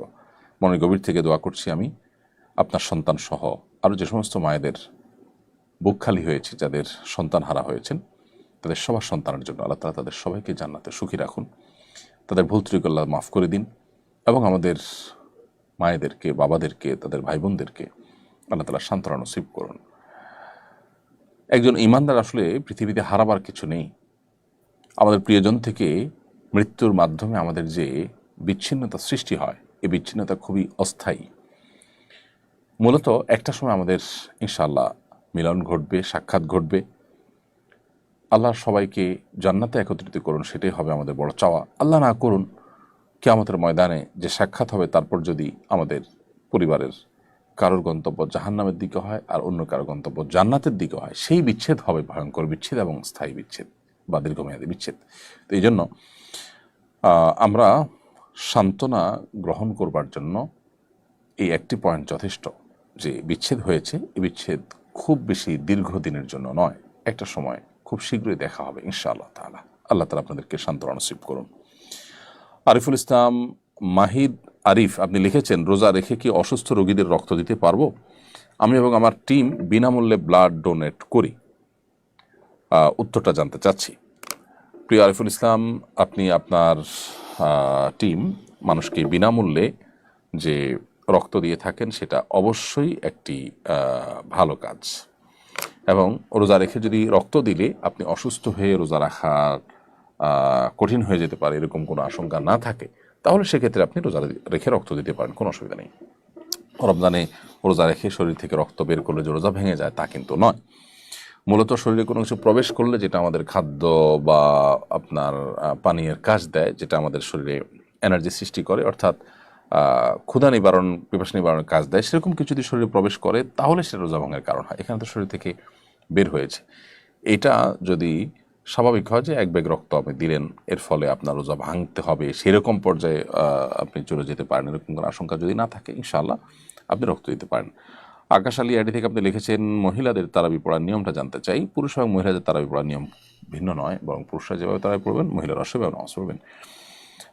মনের গভীর থেকে দোয়া করছি আমি, আপনার সন্তান সহ আরও যে সমস্ত মায়েদের বুক খালি হয়েছে, যাদের সন্তান হারা হয়েছেন, তাদের সবার সন্তানের জন্য আল্লাহ তাআলা তাদের সবাইকে জান্নাতে সুখী রাখুন, তাদের ভুল ত্রুটি আল্লাহ মাফ করে দিন, এবং আমাদের মায়েদেরকে, বাবাদেরকে, তাদের ভাই বোনদেরকে আল্লাহ তাআলা সান্ত্বনা নসিব করুন। একজন ঈমানদার আসলে পৃথিবীতে হারাবার কিছু নেই। আমাদের প্রিয়জন থেকে মৃত্যুর মাধ্যমে আমাদের যে বিচ্ছিন্নতা সৃষ্টি হয়, এই বিচ্ছিন্নতা খুবই অস্থায়ী। মূলত একটা সময় আমাদের ইনশাআল্লাহ মিলন ঘটবে, সাক্ষাৎ ঘটবে। আল্লাহ সবাইকে জান্নাতে একত্রিত করুন, সেটাই হবে আমাদের বড় চাওয়া। আল্লাহ না করুন কিয়ামতের ময়দানে যে সাক্ষাৎ হবে, তারপর যদি আমাদের পরিবারের কারোর গন্তব্য জাহান্নামের দিকে হয় আর অন্য কারোর গন্তব্য জান্নাতের দিকে হয়, সেই বিচ্ছেদ হবে ভয়ঙ্কর বিচ্ছেদ এবং স্থায়ী বিচ্ছেদ বা দীর্ঘমেয়াদী বিচ্ছেদ। তো এই জন্য আমরা সান্ত্বনা গ্রহণ করবার জন্য এই একটি পয়েন্ট যথেষ্ট, যে বিচ্ছেদ হয়েছে, এই বিচ্ছেদ খুব বেশি দীর্ঘদিনের জন্য নয়, একটা সময় খুব শীঘ্রই দেখা হবে ইনশাআল্লাহ তাআলা। আল্লাহ তাআলা আপনাদেরকে সান্ত্বনা নসিব করুন। আরিফুল ইসলাম মাহিদ আরিফ, আপনি লিখেছেন, রোজা রেখে কি অসুস্থ রোগীদের রক্ত দিতে পারবো? আমি এবং আমার টিম বিনামূল্যে ব্লাড ডোনেট করি। উত্তরটা জানতে চাচ্ছি। প্রিয় আরিফুল ইসলাম, আপনি আপনার টিম মানুষকে বিনামূল্যে যে রক্ত দিয়ে থাকেন, সেটা অবশ্যই একটি ভালো কাজ। এবং রোজা রেখে যদি রক্ত দিলে আপনি অসুস্থ হয়ে রোজা রাখা কঠিন হয়ে যেতে পারে, এরকম কোনো আশঙ্কা না থাকে, তাহলে সেক্ষেত্রে আপনি রোজা রেখে রক্ত দিতে পারেন, কোনো অসুবিধা নেই। রমজানে রোজা রেখে শরীর থেকে রক্ত বের করলে যে রোজা ভেঙে যায় তা কিন্তু নয়। মূলত শরীরে কোনো কিছু প্রবেশ করলে, যেটা আমাদের খাদ্য বা আপনার পানীয়ের কাজ দেয়, যেটা আমাদের শরীরে এনার্জি সৃষ্টি করে, অর্থাৎ ক্ষুধা নিবারণ, পিপাসা নিবারণের কাজ দেয়, সেরকম কিছু যদি শরীরে প্রবেশ করে, তাহলে সেটা রোজা ভাঙার কারণ হয়। এখানে তো শরীর থেকে বের হয়েছে। এটা যদি স্বাভাবিক হয় যে এক ব্যাগ রক্ত আপনি দিলেন, এর ফলে আপনার রোজা ভাঙতে হবে, সেরকম পর্যায়ে আপনি চলে যেতে পারেন, এরকম কোনো আশঙ্কা যদি না থাকে, ইনশাআল্লাহ আপনি রক্ত দিতে পারেন। আকাশ আলী আইডি থেকে আপনি লিখেছেন, মহিলাদের তারাবি পড়ার নিয়মটা জানতে চাই। পুরুষ এবং মহিলাদের তারাবি পড়ার নিয়ম ভিন্ন নয়, বরং পুরুষরা যেভাবে তারাবি পড়বেন, মহিলারা সেভাবে নামাজ পড়বেন।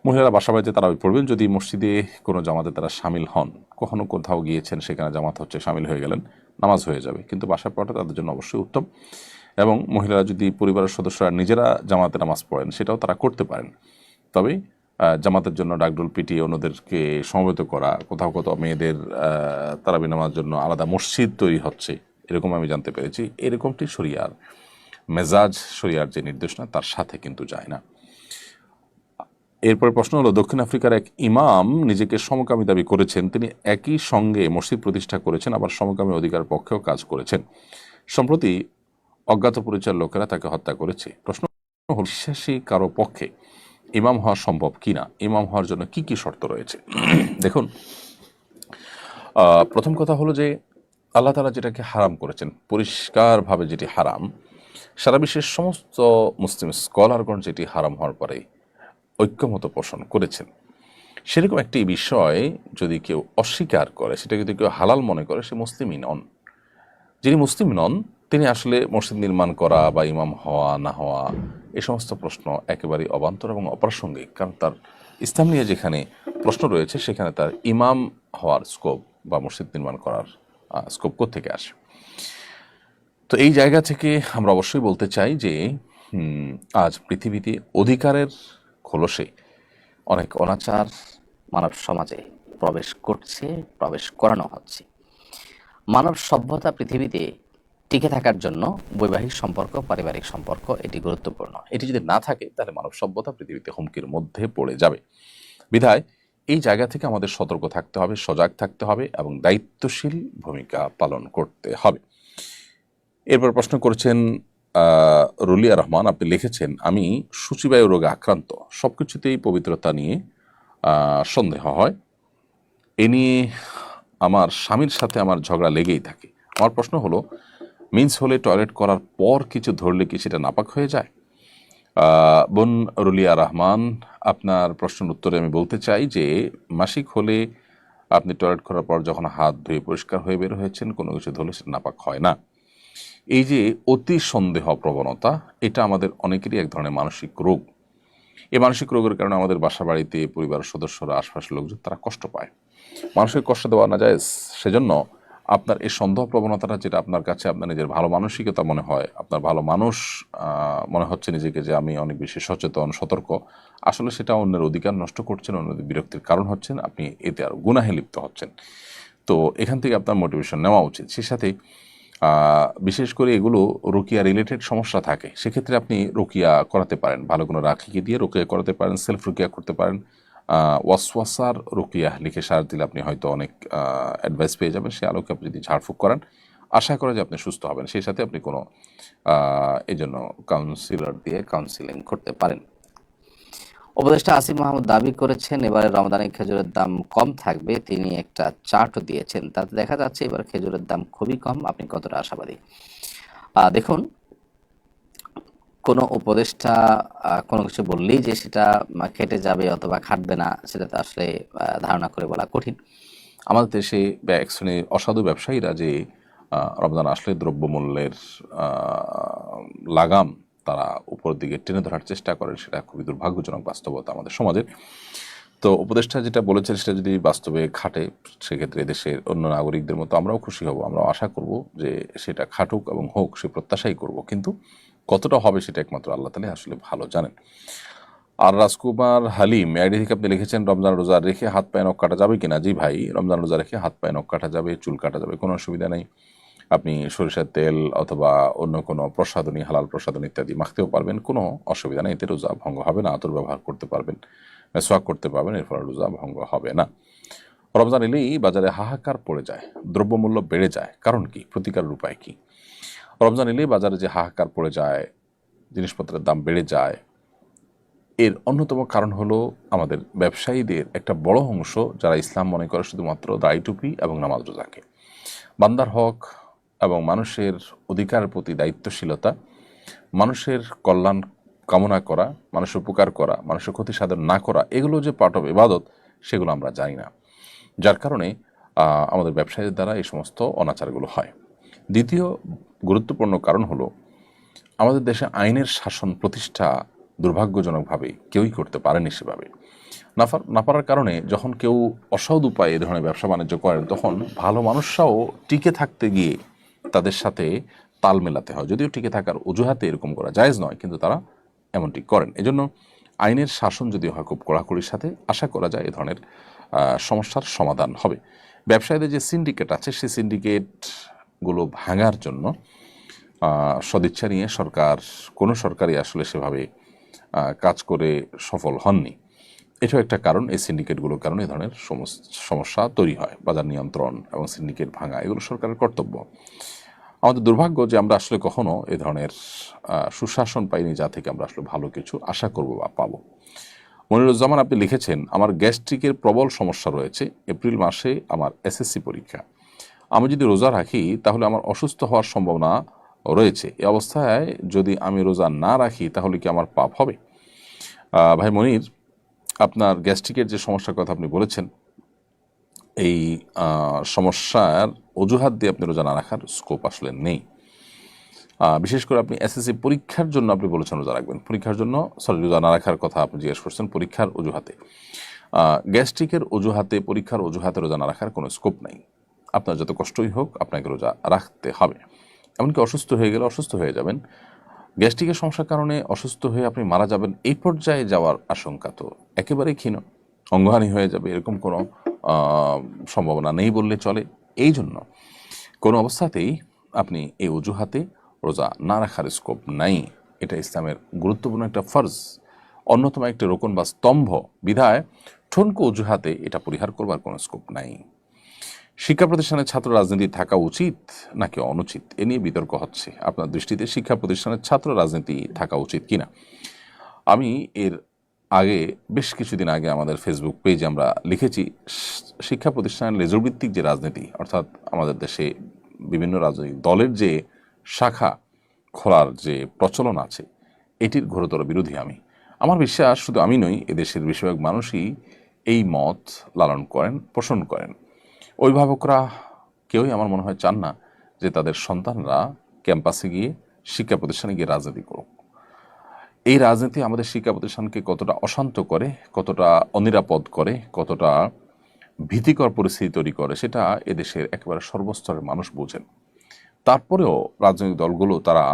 মহিলারা বাসা বাড়িতে তারাবি পড়বেন। যদি মসজিদে কোনো জামাতে তারা সামিল হন, কখনো কোথাও গিয়েছেন, সেখানে জামাত হচ্ছে, সামিল হয়ে গেলেন, নামাজ হয়ে যাবে, কিন্তু বাসায় পড়াটা তাদের জন্য অবশ্যই উত্তম। এবং মহিলারা যদি পরিবারের সদস্যরা নিজেরা জামাতে নামাজ পড়েন, সেটাও তারা করতে পারেন। তবে জামাতের জন্য ডাকডোল পিটিয়ে অন্যদেরকে সমবেত করা, কোথাও কোথাও মেয়েদের তারাবি নামার জন্য আলাদা মসজিদ তৈরি হচ্ছে, এরকম আমি জানতে পেরেছি। এরকমটি শরিয়ার মেজাজ, শরিয়ার যে নির্দেশনা, তার সাথে কিন্তু যায় না। এরপরে প্রশ্ন হলো, দক্ষিণ আফ্রিকার এক ইমাম নিজেকে সমকামী দাবি করেছেন। তিনি একই সঙ্গে মসজিদ প্রতিষ্ঠা করেছেন, আবার সমকামী অধিকার পক্ষেও কাজ করেছেন। সম্প্রতি অজ্ঞাত পরিচয়ের লোকেরা তাকে হত্যা করেছে। প্রশ্ন হল, বিশ্বাসী কারো পক্ষে ইমাম হওয়া সম্ভব কিনা? ইমাম হওয়ার জন্য কি কি শর্ত রয়েছে? দেখুন, প্রথম কথা হলো যে আল্লাহ তাআলা যেটাকে হারাম করেছেন, পরিষ্কারভাবে যেটি হারাম, সারা বিশ্বের সমস্ত মুসলিম স্কলারগণ যেটি হারাম হওয়ার পরে ঐক্যমত পোষণ করেছেন, সেরকম একটি বিষয় যদি কেউ অস্বীকার করে, সেটা যদি কেউ হালাল মনে করে, সে মুসলিমই নন। যিনি মুসলিম নন, তিনি আসলে মসজিদ নির্মাণ করা বা ইমাম হওয়া না হওয়া, এই সমস্ত প্রশ্ন একেবারেই অবান্তর এবং অপ্রাসঙ্গিক। কারণ তার ইসলাম নিয়ে যেখানে প্রশ্ন রয়েছে, সেখানে তার ইমাম হওয়ার স্কোপ বা মসজিদ নির্মাণ করার স্কোপ কোত্থেকে আসে? তো এই জায়গা থেকে আমরা অবশ্যই বলতে চাই যে আজ পৃথিবীতে অধিকারের খোলসে অনেক অনাচার মানব সমাজে প্রবেশ করছে, প্রবেশ করানো হচ্ছে। মানব সভ্যতা পৃথিবীতে টিকে থাকার জন্য বৈবাহিক সম্পর্ক, পারিবারিক সম্পর্ক এটি গুরুত্বপূর্ণ। এটি যদি না থাকে তাহলে মানব সভ্যতা পৃথিবীতে হুমকির মধ্যে পড়ে যাবে। বিধায় এই জায়গা থেকে আমাদের সতর্ক থাকতে হবে, সজাগ থাকতে হবে এবং দায়িত্বশীল ভূমিকা পালন করতে হবে। এরপর প্রশ্ন করেছেন রুলিয়া রহমান, আপনি লিখেছেন, আমি সূচিবায়ু রোগে আক্রান্ত, সবকিছুতেই পবিত্রতা নিয়ে সন্দেহ হয়। এ নিয়ে আমার স্বামীর সাথে আমার ঝগড়া লেগেই থাকে। আমার প্রশ্ন হলো, মিন্স হলে টয়লেট করার পর কিছু ধরলে কি সেটা নাপাক হয়ে যায়? বোন রুলিয়া রহমান, আপনার প্রশ্নের উত্তরে আমি বলতে চাই যে মাসিক হলে আপনি টয়লেট করার পর যখন হাত ধুয়ে পরিষ্কার হয়ে বের হয়েছেন, কোনো কিছু ধরলে সেটা নাপাক হয় না। এই যে অতি সন্দেহ প্রবণতা, এটা আমাদের অনেকেরই এক ধরনের মানসিক রোগ। এই মানসিক রোগের কারণে আমাদের বাসা বাড়িতে পরিবারের সদস্যরা, আশপাশের লোকজন তারা কষ্ট পায়। মানুষকে কষ্ট দেওয়া না যায়, সেজন্য আপনার এই সন্দেহ প্রবণতাটা, যেটা আপনার কাছে আপনার নিজের ভালো মানসিকতা মনে হয়, আপনার ভালো মানুষ মনে হচ্ছে নিজেকে যে আমি অনেক বেশি সচেতন, সতর্ক, আসলে সেটা অন্যের অধিকার নষ্ট করছেন, অন্যদের বিরক্তির কারণ হচ্ছেন, আপনি এতে আরও গুনাহে লিপ্ত হচ্ছেন। তো এখান থেকে আপনার মোটিভেশন নেওয়া উচিত। সে সাথে বিশেষ করে এগুলো রুকিয়া রিলেটেড সমস্যা থাকে, সেক্ষেত্রে আপনি রুকিয়া করাতে পারেন, ভালো কোনো রাখিকে দিয়ে রুকিয়া করাতে পারেন, সেলফ রুকিয়া করতে পারেন। ওয়াসওয়াসার রুকিয়া লিখে সার দিলে আপনি হয়তো অনেক অ্যাডভাইস পেয়ে যাবেন। সে আলোকে আপনি যদি ঝাড়ফুঁক করেন, আশা করা যে আপনি সুস্থ হবেন। সেই সাথে আপনি কোনো এই জন্য কাউন্সিলর দিয়ে কাউন্সিলিং করতে পারেন। উপদেষ্টা আসিফ মাহমুদ দাবি করেছেন এবারে রমজানে খেজুরের দাম কম থাকবে। তিনি একটা চার্টও দিয়েছেন, তাতে দেখা যাচ্ছে এবার খেজুরের দাম খুবই কম। আপনি কতটা আশাবাদী? দেখুন, কোনো উপদেষ্টা কোনো কিছু বললেই যে সেটা খেটে যাবে অথবা খাটবে না, সেটা তো আসলে ধারণা করে বলা কঠিন। আমাদের দেশে এক শ্রেণীর অসাধু ব্যবসায়ীরা যে রমজান আসলে দ্রব্যমূল্যের লাগাম তারা উপর দিকে টেনে ধরার চেষ্টা করেন, সেটা খুবই দুর্ভাগ্যজনক বাস্তবতা আমাদের সমাজের। তো উপদেষ্টা যেটা বলেছেন সেটা যদি বাস্তবে খাটে, সেক্ষেত্রে দেশের অন্য নাগরিকদের মতো আমরাও খুশি হব, আমরাও আশা করব যে সেটা খাটুক এবং হোক, সে প্রত্যাশাই করব। কিন্তু কতটা হবে সেটা একমাত্র আল্লাহ তাআলা আসলে ভালো জানেন। আর রাজকুমার হালিম আইডি থেকে আপনি লিখেছেন, রমজান রোজা রেখে হাত পায়ে নখ কাটা যাবে কিনা? জি ভাই, রমজান রোজা রেখে হাত পায়ে নখ কাটা যাবে, চুল কাটা যাবে, কোনো অসুবিধা নেই। আপনি সরিষার তেল অথবা অন্য কোনো প্রসাধনী, হালাল প্রসাধনী ইত্যাদি মাখতেও পারবেন, কোনো অসুবিধা নেই, এতে রোজা ভঙ্গ হবে না। আতর ব্যবহার করতে পারবেন, মেসওয়াক করতে পারবেন, এর ফলে রোজা ভঙ্গ হবে না। রমজান এলেই বাজারে হাহাকার পড়ে যায়, দ্রব্যমূল্য বেড়ে যায়, কারণ কি? প্রতিকারের উপায় কি? রমজান এলেই বাজারে যে হাহাকার পড়ে যায়, জিনিসপত্রের দাম বেড়ে যায়, এর অন্যতম কারণ হলো আমাদের ব্যবসায়ীদের একটা বড় অংশ, যারা ইসলাম মনে করে শুধুমাত্র দাড়ি টুপি এবং নামাজ রোজাকে। বান্দার হক এবং মানুষের অধিকারের প্রতি দায়িত্বশীলতা, মানুষের কল্যাণ কামনা করা, মানুষের উপকার করা, মানুষের ক্ষতি সাধন না করা, এগুলো যে পার্ট অফ ইবাদত, সেগুলো আমরা জানি না। যার কারণে আমাদের ব্যবসায়ীদের দ্বারা এই সমস্ত অনাচারগুলো হয়। দ্বিতীয় গুরুত্বপূর্ণ কারণ হলো আমাদের দেশে আইনের শাসন প্রতিষ্ঠা দুর্ভাগ্যজনকভাবে কেউই করতে পারেনি সেভাবে। না পারার কারণে যখন কেউ অসৎ উপায়ে এ ধরনের ব্যবসা বাণিজ্য করেন, তখন ভালো মানুষরাও টিকে থাকতে গিয়ে তাদের সাথে তাল মেলাতে হয়। যদিও টিকে থাকার অজুহাতে এরকম করা জায়েজ নয়, কিন্তু তারা এমনটি করেন। এজন্য আইনের শাসন যদি হয় খুব কড়াকড়ির সাথে, আশা করা যায় এ ধরনের সমস্যার সমাধান হবে। ব্যবসায়ীদের যে সিন্ডিকেট আছে, সেই সিন্ডিকেটগুলো ভাঙার জন্য সদিচ্ছা নিয়ে কোনো সরকারই আসলে সেভাবে কাজ করে সফল হননি। এটাও একটা কারণ, এই সিন্ডিকেটগুলোর কারণে এই ধরনের সমস্যা তৈরি হয়। বাজার নিয়ন্ত্রণ এবং সিন্ডিকেট ভাঙা এগুলো সরকারের কর্তব্য। আমাদের দুর্ভাগ্য যে আমরা আসলে কখনো এ ধরনের সুশাসন পাইনি, যা থেকে আমরা আসলে ভালো কিছু আশা করব বা পাবো। মনিরুজ্জামান আপনি লিখেছেন, আমার গ্যাস্ট্রিকের প্রবল সমস্যা রয়েছে, এপ্রিল মাসে আমার এসএসসি পরীক্ষা, আমি যদি রোজা রাখি তাহলে আমার অসুস্থ হওয়ার সম্ভাবনা রয়েছে। এই অবস্থায় যদি আমি রোজা না রাখি তাহলে কি আমার পাপ হবে? ভাই মনির, আপনার গ্যাস্ট্রিকের যে সমস্যার কথা আপনি বলেছেন, এই সমস্যার অজুহাত দিয়ে আপনি রোজা না রাখার স্কোপ আসলে নেই। বিশেষ করে আপনি এসএসসি পরীক্ষার জন্য আপনি বলেছেন রোজা রাখবেন, পরীক্ষার জন্য রোজা না রাখার কথা আপনি জিজ্ঞেস করছেন পরীক্ষার অজুহাতে। গ্যাস্ট্রিকের অজুহাতে, পরীক্ষার অজুহাতে রোজা না রাখার কোনো স্কোপ নেই। আপনার যত কষ্টই হোক আপনাকে রোজা রাখতে হবে। এমনকি অসুস্থ হয়ে গেলে অসুস্থ হয়ে যাবেন, গ্যাস্ট্রিকের সমস্যার কারণে অসুস্থ হয়ে আপনি মারা যাবেন, এই পর্যায়ে যাওয়ার আশঙ্কা তো একেবারেই ক্ষীণ, অঙ্গহানি হয়ে যাবে, এরকম কোনো সম্ভাবনা নেই বললে চলে। এই জন্য কোনো অবস্থাতেই আপনি এই অজুহাতে রোজা না রাখার স্কোপ নাই। এটা ইসলামের গুরুত্বপূর্ণ একটা ফরজ, অন্যতম একটা রোকন বা স্তম্ভ। বিধায় ঠনকো অজুহাতে এটা পরিহার করবার কোনো স্কোপ নাই। শিক্ষা প্রতিষ্ঠানের ছাত্র রাজনীতি থাকা উচিত নাকি অনুচিত, এ নিয়ে বিতর্ক হচ্ছে। আপনার দৃষ্টিতে শিক্ষা প্রতিষ্ঠানের ছাত্র রাজনীতি থাকা উচিত কিনা? আমি এর আগে বেশ কিছুদিন আগে আমাদের ফেসবুক পেজে আমরা লিখেছি, শিক্ষা প্রতিষ্ঠানের লেজুরভিত্তিক যে রাজনীতি, অর্থাৎ আমাদের দেশে বিভিন্ন রাজনৈতিক দলের যে শাখা খোলার যে প্রচলন আছে, এটির ঘোরতর বিরোধী আমি। আমার বিশ্বাস শুধু আমি নই, এদেশের বেশিরভাগ মানুষই এই মত লালন করেন, পোষণ করেন। অভিভাবকরা কেউই আমার মনে হয় চান না যে তাদের সন্তানরা ক্যাম্পাসে গিয়ে শিক্ষা প্রতিষ্ঠানে গিয়ে রাজনীতি করুক। এই রাজনীতি আমাদের শিক্ষা প্রতিষ্ঠানকে কতটা অশান্ত করে, কতটা অনিরাপদ করে, কতটা ভীতিকর পরিস্থিতি তৈরি করে, সেটা এদেশের একেবারে সর্বস্তরের মানুষ বোঝেন। তারপরেও রাজনৈতিক দলগুলো তারা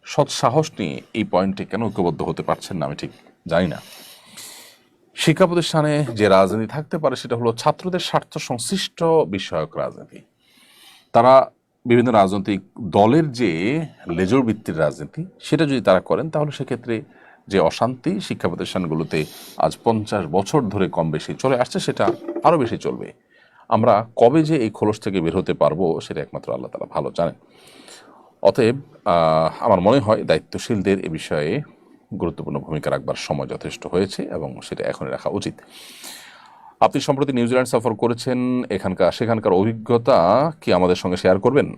সৎসাহস নিয়ে এই পয়েন্টে কেন ঐক্যবদ্ধ হতে পারছেন না আমি ঠিক জানি না। শিক্ষা প্রতিষ্ঠানে যে রাজনীতি থাকতে পারে সেটা হলো ছাত্রদের স্বার্থ সংশ্লিষ্ট বিষয়ক রাজনীতি। তারা বিভিন্ন রাজনৈতিক দলের যে লেজর ভিত্তির রাজনীতি সেটা যদি তারা করেন, তাহলে সেক্ষেত্রে যে অশান্তি শিক্ষা প্রতিষ্ঠানগুলোতে আজ 50 বছর ধরে কম বেশি চলে আসছে, সেটা আরও বেশি চলবে। আমরা কবে যে এই খোলস থেকে বের হতে পারবো সেটা একমাত্র আল্লাহ তাআলা ভালো জানেন। অতএব আমার মনে হয় দায়িত্বশীলদের এ বিষয়ে গুরুত্বপূর্ণ ভূমিকা রাখবার সময় যথেষ্ট হয়েছে এবং সেটা এখনই রাখা উচিত। আপনি সম্প্রতি নিউজিল্যান্ড সফর করেছেন, সেখানকার অভিজ্ঞতা কি আমাদের সঙ্গে শেয়ার করবেন?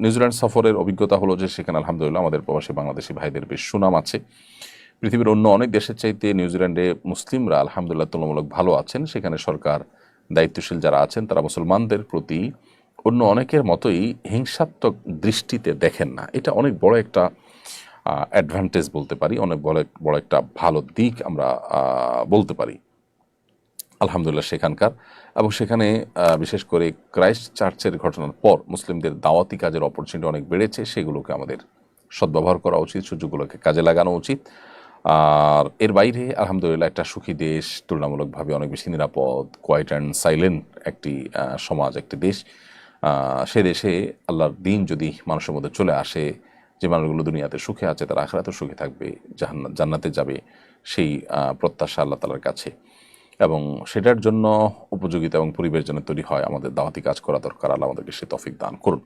নিউজিল্যান্ড সফরের অভিজ্ঞতা হলো যে সেখানে আলহামদুলিল্লাহ আমাদের প্রবাসী বাংলাদেশি ভাইদের বেশ সুনাম আছে। পৃথিবীর অন্য অনেক দেশের চাইতে নিউজিল্যান্ডে মুসলিমরা আলহামদুলিল্লাহ তুলনামূলক ভালো আছেন। সেখানে সরকার দায়িত্বশীল যারা আছেন তারা মুসলমানদের প্রতি অন্য অনেকের মতোই হিংসাত্মক দৃষ্টিতে দেখেন না। এটা অনেক বড় একটা অ্যাডভান্টেজ বলতে পারি, অনেক বড় একটা ভালো দিক আমরা বলতে পারি আলহামদুলিল্লাহ সেখানকার। এবং সেখানে বিশেষ করে ক্রাইস্ট চার্চের ঘটনার পর মুসলিমদের দাওয়াতি কাজের অপরচুনিটি অনেক বেড়েছে। সেগুলোকে আমাদের সদ্ব্যবহার করা উচিত, সুযোগগুলোকে কাজে লাগানো উচিত। আর এর বাইরে আলহামদুলিল্লাহ একটা সুখী দেশ, তুলনামূলকভাবে অনেক বেশি নিরাপদ, কোয়াইট অ্যান্ড সাইলেন্ট একটি সমাজ, একটি দেশ। সে দেশে আল্লাহর দিন যদি মানুষের মধ্যে চলে আসে, যে মানুষগুলো দুনিয়াতে সুখে আছে তারা আখিরাতেও সুখে থাকবে, জান্নাতে যাবে, সেই প্রত্যাশা আল্লাহ তাআলার কাছে। এবং সেটার জন্য উপযোগিতা এবং পরিবেশ যেন তৈরি হয়, আমাদের দাওয়াতি কাজ করা দরকার। আল্লাহ আমাদেরকে সে তৌফিক দান করুন।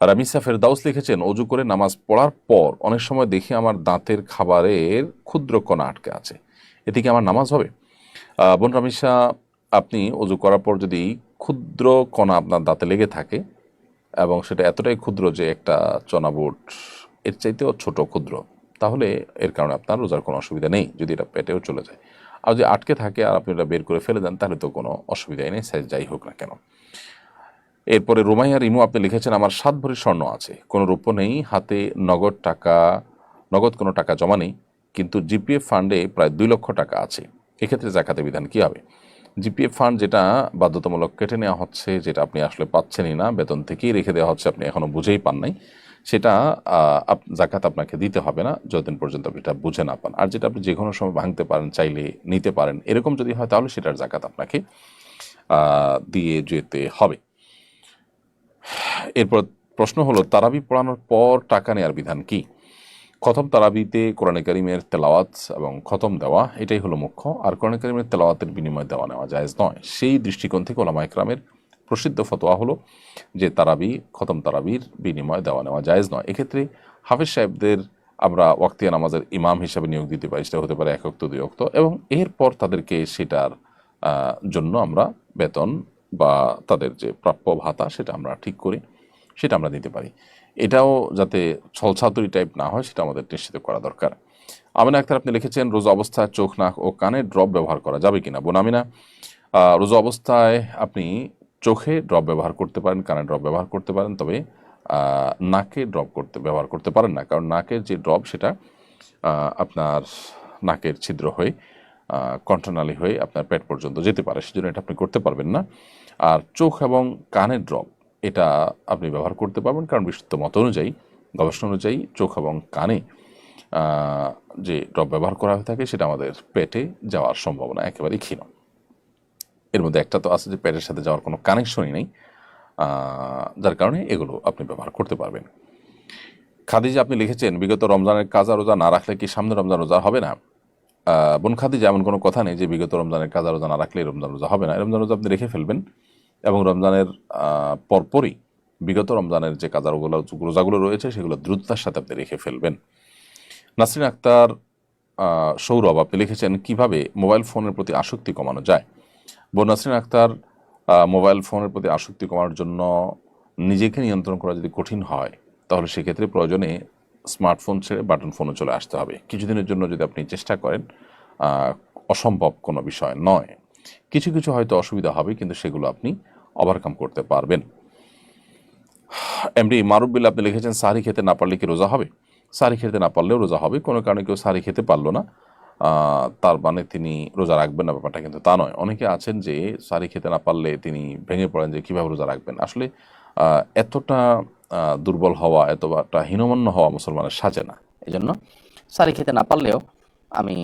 রামিসা ফেরদাউস লিখেছেন, অজু করে নামাজ পড়ার পর অনেক সময় দেখি আমার দাঁতের খাবারের ক্ষুদ্র কণা আটকে আছে, এতে কি আমার নামাজ হবে? বোন রামিসা, আপনি অজু করার পর যদি ক্ষুদ্র কণা আপনার দাঁতে লেগে থাকে এবং সেটা এতটাই ক্ষুদ্র যে একটা চনাবুট এর চাইতেও ছোট ক্ষুদ্র, তাহলে এর কারণে আপনার রোজার কোনো অসুবিধা নেই, যদি এটা পেটেও চলে যায়। আর যদি আটকে থাকে আর আপনি এটা বের করে ফেলে দেন, তাহলে তো কোনো অসুবিধাই নেই, সাইজ যাই হোক না কেন। এরপরে রুমাইয়া রিমু আপনি লিখেছেন, আমার 7 ভরি স্বর্ণ আছে, কোনো রূপো নেই, হাতে নগদ কোনো টাকা জমা নেই, কিন্তু জিপিএফ ফান্ডে প্রায় 2 লক্ষ টাকা আছে, এক্ষেত্রে জাকাতের বিধান কী হবে? জিপিএফ ফান্ড যেটা বাধ্যতামূলক কেটে নেওয়া হচ্ছে, যেটা আপনি আসলে পাচ্ছেনই না, বেতন থেকেই রেখে দেওয়া হচ্ছে, আপনি এখনও বুঝেই পান নাই, সেটা জাকাত আপনাকে দিতে হবে না যতদিন পর্যন্ত আপনি এটা বুঝে না পান। আর যেটা আপনি যে কোনো সময় ভাঙতে পারেন, চাইলে নিতে পারেন, এরকম যদি হয় তাহলে সেটার জাকাত আপনাকে দিয়ে যেতে হবে। এরপর প্রশ্ন হলো, তারাবি পড়ানোর পর টাকা নেওয়ার বিধান কি? খতম তারাবিতে কোরআনে কারিমের তেলাওয়াত এবং খতম দেওয়া এটাই হলো মুখ্য। আর কোরআনে কারিমের তেলাওয়াতের বিনিময়ে দেওয়া নেওয়া জায়েজ নয়। সেই দৃষ্টিকোণ থেকে ওলামা ইকরামের প্রসিদ্ধ ফতোয়া হলো যে খতম তারাবির বিনিময়ে দেওয়া নেওয়া জায়েজ নয়। এক্ষেত্রে হাফেজ সাহেবদের আমরা ওয়াক্তিয়া নামাজের ইমাম হিসাবে নিয়োগ দিতে পারি, সেটা হতে পারে 1 ওয়াক্ত 2 ওয়াক্ত, এবং এরপর তাদেরকে সেটার জন্য আমরা বেতন বা তাদের যে প্রাপ্য ভাতা সেটা আমরা ঠিক করি, সেটা আমরা দিতে পারি। এটাও যাতে ছলছাতুরি টাইপ না হয় সেটা আমাদের নিশ্চিত করা দরকার। আমিনা আক্তার আপনি লিখেছেন, রোজা অবস্থায় চোখ, নাক ও কানে ড্রপ ব্যবহার করা যাবে কিনা? বোন আমিনা, রোজা অবস্থায় আপনি চোখে ড্রপ ব্যবহার করতে পারেন, কানে ড্রপ ব্যবহার করতে পারেন, তবে নাকে ড্রপ ব্যবহার করতে পারেন না, কারণ নাকের যে ড্রপ সেটা আপনার নাকের ছিদ্র হয়ে কণ্ঠনালী হয়ে আপনার পেট পর্যন্ত যেতে পারে, সেজন্য এটা আপনি করতে পারবেন না। আর চোখ এবং কানের ড্রপ এটা আপনি ব্যবহার করতে পারবেন, কারণ বিশুদ্ধ মত অনুযায়ী, গবেষণা অনুযায়ী চোখ এবং কানে যে ড্রপ ব্যবহার করা হয়ে থাকে সেটা আমাদের পেটে যাওয়ার সম্ভাবনা একেবারেই ক্ষীণ। এর মধ্যে একটা তো আছে যে পেটের সাথে যাওয়ার কোনো কানেকশনই নেই, যার কারণে এগুলো আপনি ব্যবহার করতে পারবেন। খাদিজা আপনি লিখেছেন বিগত রমজানের কাজা রোজা না রাখলে কি সামনে রমজান রোজা হবে না? বোন খাদিজা, এমন কোনো কথা নেই যে বিগত রমজানের কাজা রোজা না রাখলে রমজান রোজা হবে না। রমজান রোজা আপনি রেখে ফেলবেন এবং রমজানের পরপরই বিগত রমজানের যে কাজা রোজাগুলো রয়েছে সেগুলো দ্রুততার সাথে আপনি রেখে ফেলবেন। নাসরিন আক্তার সৌরভ আপনি লিখেছেন কিভাবে মোবাইল ফোনের প্রতি আসক্তি কমানো যায়? বোন নাসরিন আক্তার, মোবাইল ফোনের প্রতি আসক্তি কমানোর জন্য নিজেকে নিয়ন্ত্রণ করা যদি কঠিন হয় তাহলে সেক্ষেত্রে প্রয়োজনে স্মার্টফোন ছেড়ে বাটন ফোনে চলে আসতে হবে। কিছুদিনের জন্য যদি আপনি চেষ্টা করেন, অসম্ভব কোনো বিষয় নয়। কিছু কিছু হয়তো অসুবিধা হবে, কিন্তু সেগুলো আপনি ওভারকাম করতে পারবেন। এমডি মারুফ বিল আপনি লিখেছেন সাহরি খেতে না পারলে কি রোজা হবে? সাহরি খেতে না পারলেও রোজা হবে। কোনো কারণে কেউ সাহরি খেতে পারলো না তার মানে তিনি রোজা রাখবেন না, ব্যাপারটা কিন্তু তা নয়। অনেকে আছেন যে সাহরি খেতে না পারলে তিনি ভেঙে পড়েন যে কীভাবে রোজা রাখবেন। আসলে এতটা দুর্বল হওয়া, এতটা হীনমন্য হওয়া মুসলমানের সাজে না। এই জন্য সারি খেতে না পারলেও আমি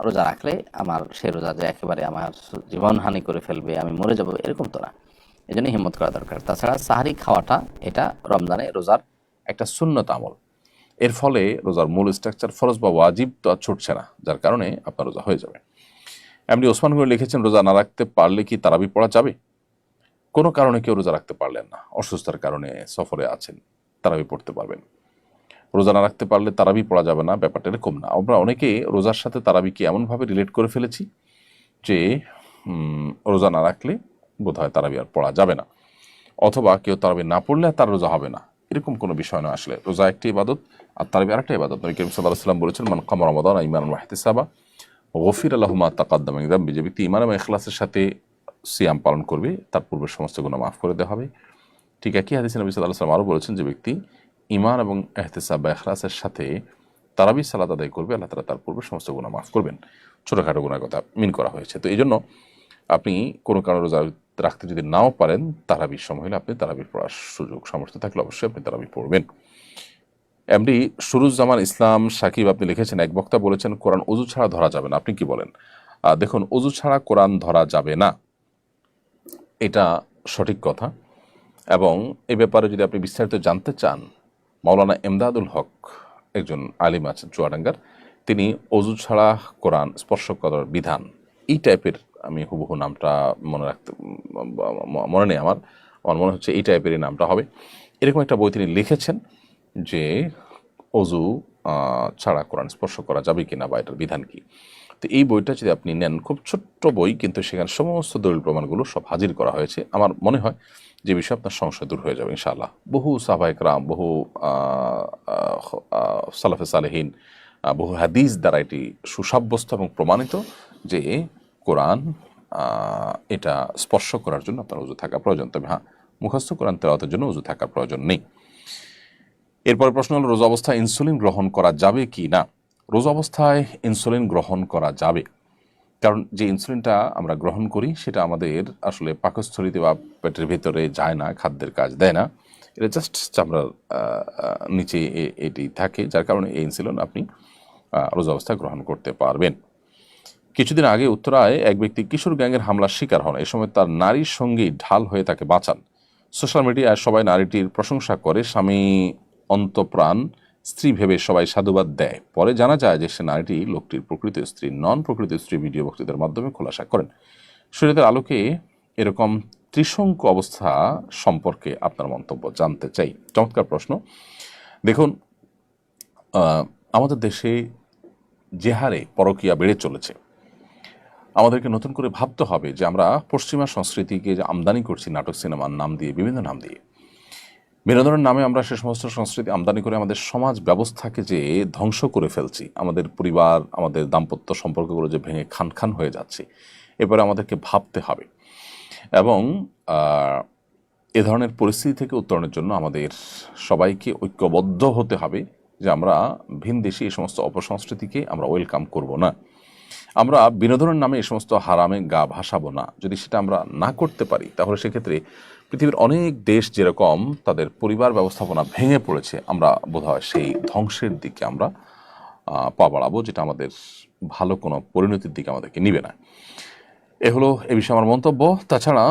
রোজা রাখলে আমার সেই রোজা যে একেবারে আমার জীবনহানি করে ফেলবে, আমি মরে যাব, এরকম তো না। এই জন্য হিম্মত করা দরকার। তাছাড়া সাহারি খাওয়াটা এটা রমজানে রোজার একটা সুন্নত আমল। এর ফলে রোজার মূল স্ট্রাকচার ফরজ বা ওয়াজিব তো আর ছুটছে না, যার কারণে আপনার রোজা হয়ে যাবে। এমনি ওসমান গনি লিখেছেন রোজা না রাখতে পারলে কি তারাবি পড়া যাবে? কোনো কারণে কেউ রোজা রাখতে পারলেন না, অসুস্থতার কারণে সফরে আছেন, তারাবি পড়তে পারবেন। রোজা না রাখতে পারলে তারাবি পড়া যাবে না, ব্যাপারটা এরকম না। আমরা অনেকে রোজার সাথে তারাবিকে এমনভাবে রিলেট করে ফেলেছি যে রোজা না রাখলে বোধহয় তারাবি আর পড়া যাবে না, অথবা কেউ তারাবি না পড়লে তার রোজা হবে না, এরকম কোনো বিষয় নয়। আসলে রোজা একটি ইবাদত আর তারাবি আরেকটা ইবাদত। নবী করিম সাল্লাল্লাহু আলাইহি ওয়াসাল্লাম বলেছেন মান কামা রমাদান ঈমানান ওয়া ইহতিসাবা গফিরা লাহু মা তাকাদ্দামা মিন যামবি। যে ব্যক্তি ঈমান এবং ইখলাসের সাথে সিয়াম পালন করবে তার পূর্বের সমস্ত গুনাহ মাফ করে দেওয়া হবে। ঠিক একই হাদিসে নবী সাল্লাল্লাহু আলাইহি ওয়াসাল্লাম আরও বলেছেন যে ব্যক্তি ঈমান এবং ইহতিসাব বা ইখলাসের সাথে তারাবি সালাত আদায় করবে, আল্লাহ তাআলা তার পূর্বের সমস্ত গুনাহ মাফ করবেন। ছোটোখাটো গুনার কথা মিন করা হয়েছে। তো এই জন্য আপনি কোনো কারণে রোজা রাখতে যদি নাও পারেন, তারাবির সময় হলে আপনি তারাবি পড়ার সুযোগ সামর্থ্য থাকলে অবশ্যই আপনি তারাবি পড়বেন। এমডি সুরুজ্জামান ইসলাম সাকিব আপনি লিখেছেন এক বক্তা বলেছেন কোরআন ওযু ছাড়া ধরা যাবে না, আপনি কি বলেন? দেখুন, ওযু ছাড়া কোরআন ধরা যাবে না, এটা সঠিক কথা। এবং এ ব্যাপারে যদি আপনি বিস্তারিত জানতে চান, মাওলানা এমদাদুল হক একজন আলিম আছেন চুয়াডাঙ্গার, তিনি ওযু ছাড়া কোরআন স্পর্শ করার বিধান, এই টাইপের, আমি হুবহু নামটা মনে নেই আমার মনে হচ্ছে এই টাইপেরই নামটা হবে, এরকম একটা বই তিনি লিখেছেন যে ওযু ছাড়া কোরআন স্পর্শ করা যাবে কিনা বা এটার বিধান কি। তো এই বইটা যদি আপনি নেন, খুব ছোট্ট বই, কিন্তু সেখানে সমস্ত দলিল প্রমাণগুলো সব হাজির করা হয়েছে। আমার মনে হয় যে বিষয়ে আপনার সংশয় দূর হয়ে যাবে ইনশাআল্লাহ। বহু সাহাবা ইকরাম, বহু সালাফে সালেহিন, বহু হাদিস দ্বারা এটি সুসাব্যস্ত এবং প্রমাণিত যে কোরআন এটা স্পর্শ করার জন্য আপনার ওযু থাকা প্রয়োজন। তবে হ্যাঁ, মুখস্থ কোরআন তেলাওয়াতের জন্য ওযু থাকার প্রয়োজন নেই। এরপরে প্রশ্ন হলো রোজা অবস্থায় ইনসুলিন গ্রহণ করা যাবে কি না? রোজা অবস্থায় ইনসুলিন গ্রহণ করা যাবে, কারণ যে ইনসুলিনটা আমরা গ্রহণ করি সেটা আমাদের আসলে পাকস্থলীতে বা পেটের ভেতরে যায় না, খাদ্যের কাজ দেয় না, এটা জাস্ট চামড়ার নিচে এটি থাকে, যার কারণে এই ইনসুলিন আপনি রোজা অবস্থায় গ্রহণ করতে পারবেন। কিছুদিন আগে উত্তরায় এক ব্যক্তি কিশোর গ্যাংয়ের হামলার শিকার হন। এ সময় তার নারীর সঙ্গী ঢাল হয়ে তাকে বাঁচান। সোশ্যাল মিডিয়ায় সবাই নারীটির প্রশংসা করে, স্বামী অন্তপ্রাণ স্ত্রী ভেবে সবাই সাধুবাদ দেয়। পরে জানা যায় যে সে নারীটি লোকটির প্রকৃত স্ত্রী নন। প্রকৃত স্ত্রী ভিডিও বক্তৃতার মাধ্যমে খোলাসা করেন। শরীয়তের আলোকে এরকম ত্রিশঙ্কু অবস্থা সম্পর্কে আপনার মন্তব্য জানতে চাই। চমৎকার প্রশ্ন। দেখুন, আমাদের দেশে যে হারে পরকীয়া বেড়ে চলেছে, আমাদেরকে নতুন করে ভাবতে হবে যে আমরা পশ্চিমা সংস্কৃতিকে যে আমদানি করছি নাটক সিনেমার নাম দিয়ে, বিভিন্ন নাম দিয়ে, বিনোদনের নামে আমরা সে সমস্ত সংস্কৃতি আমদানি করে আমাদের সমাজ ব্যবস্থাকে যে ধ্বংস করে ফেলছি, আমাদের পরিবার, আমাদের দাম্পত্য সম্পর্কগুলো যে ভেঙে খান খান হয়ে যাচ্ছে, এবারে আমাদেরকে ভাবতে হবে। এবং এ ধরনের পরিস্থিতি থেকে উত্তরণের জন্য আমাদের সবাইকে ঐক্যবদ্ধ হতে হবে যে আমরা ভিনদেশী এই সমস্ত অপসংস্কৃতিকে আমরা ওয়েলকাম করব না। আমরা বিনোদনের নামে এই সমস্ত হারামে গা ভাসাবো না। যদি সেটা আমরা না করতে পারি, তাহলে সেক্ষেত্রে পৃথিবীর অনেক দেশ যেরকম তাদের পরিবার ব্যবস্থাপনা ভেঙে পড়েছে, আমরা বোধহয় সেই ধ্বংসের দিকে আমরা পা বাড়াবো, যেটা আমাদের ভালো কোনো পরিণতির দিকে আমাদেরকে নিবে না। এ হলো এ বিষয়ে আমার মন্তব্য। তাছাড়া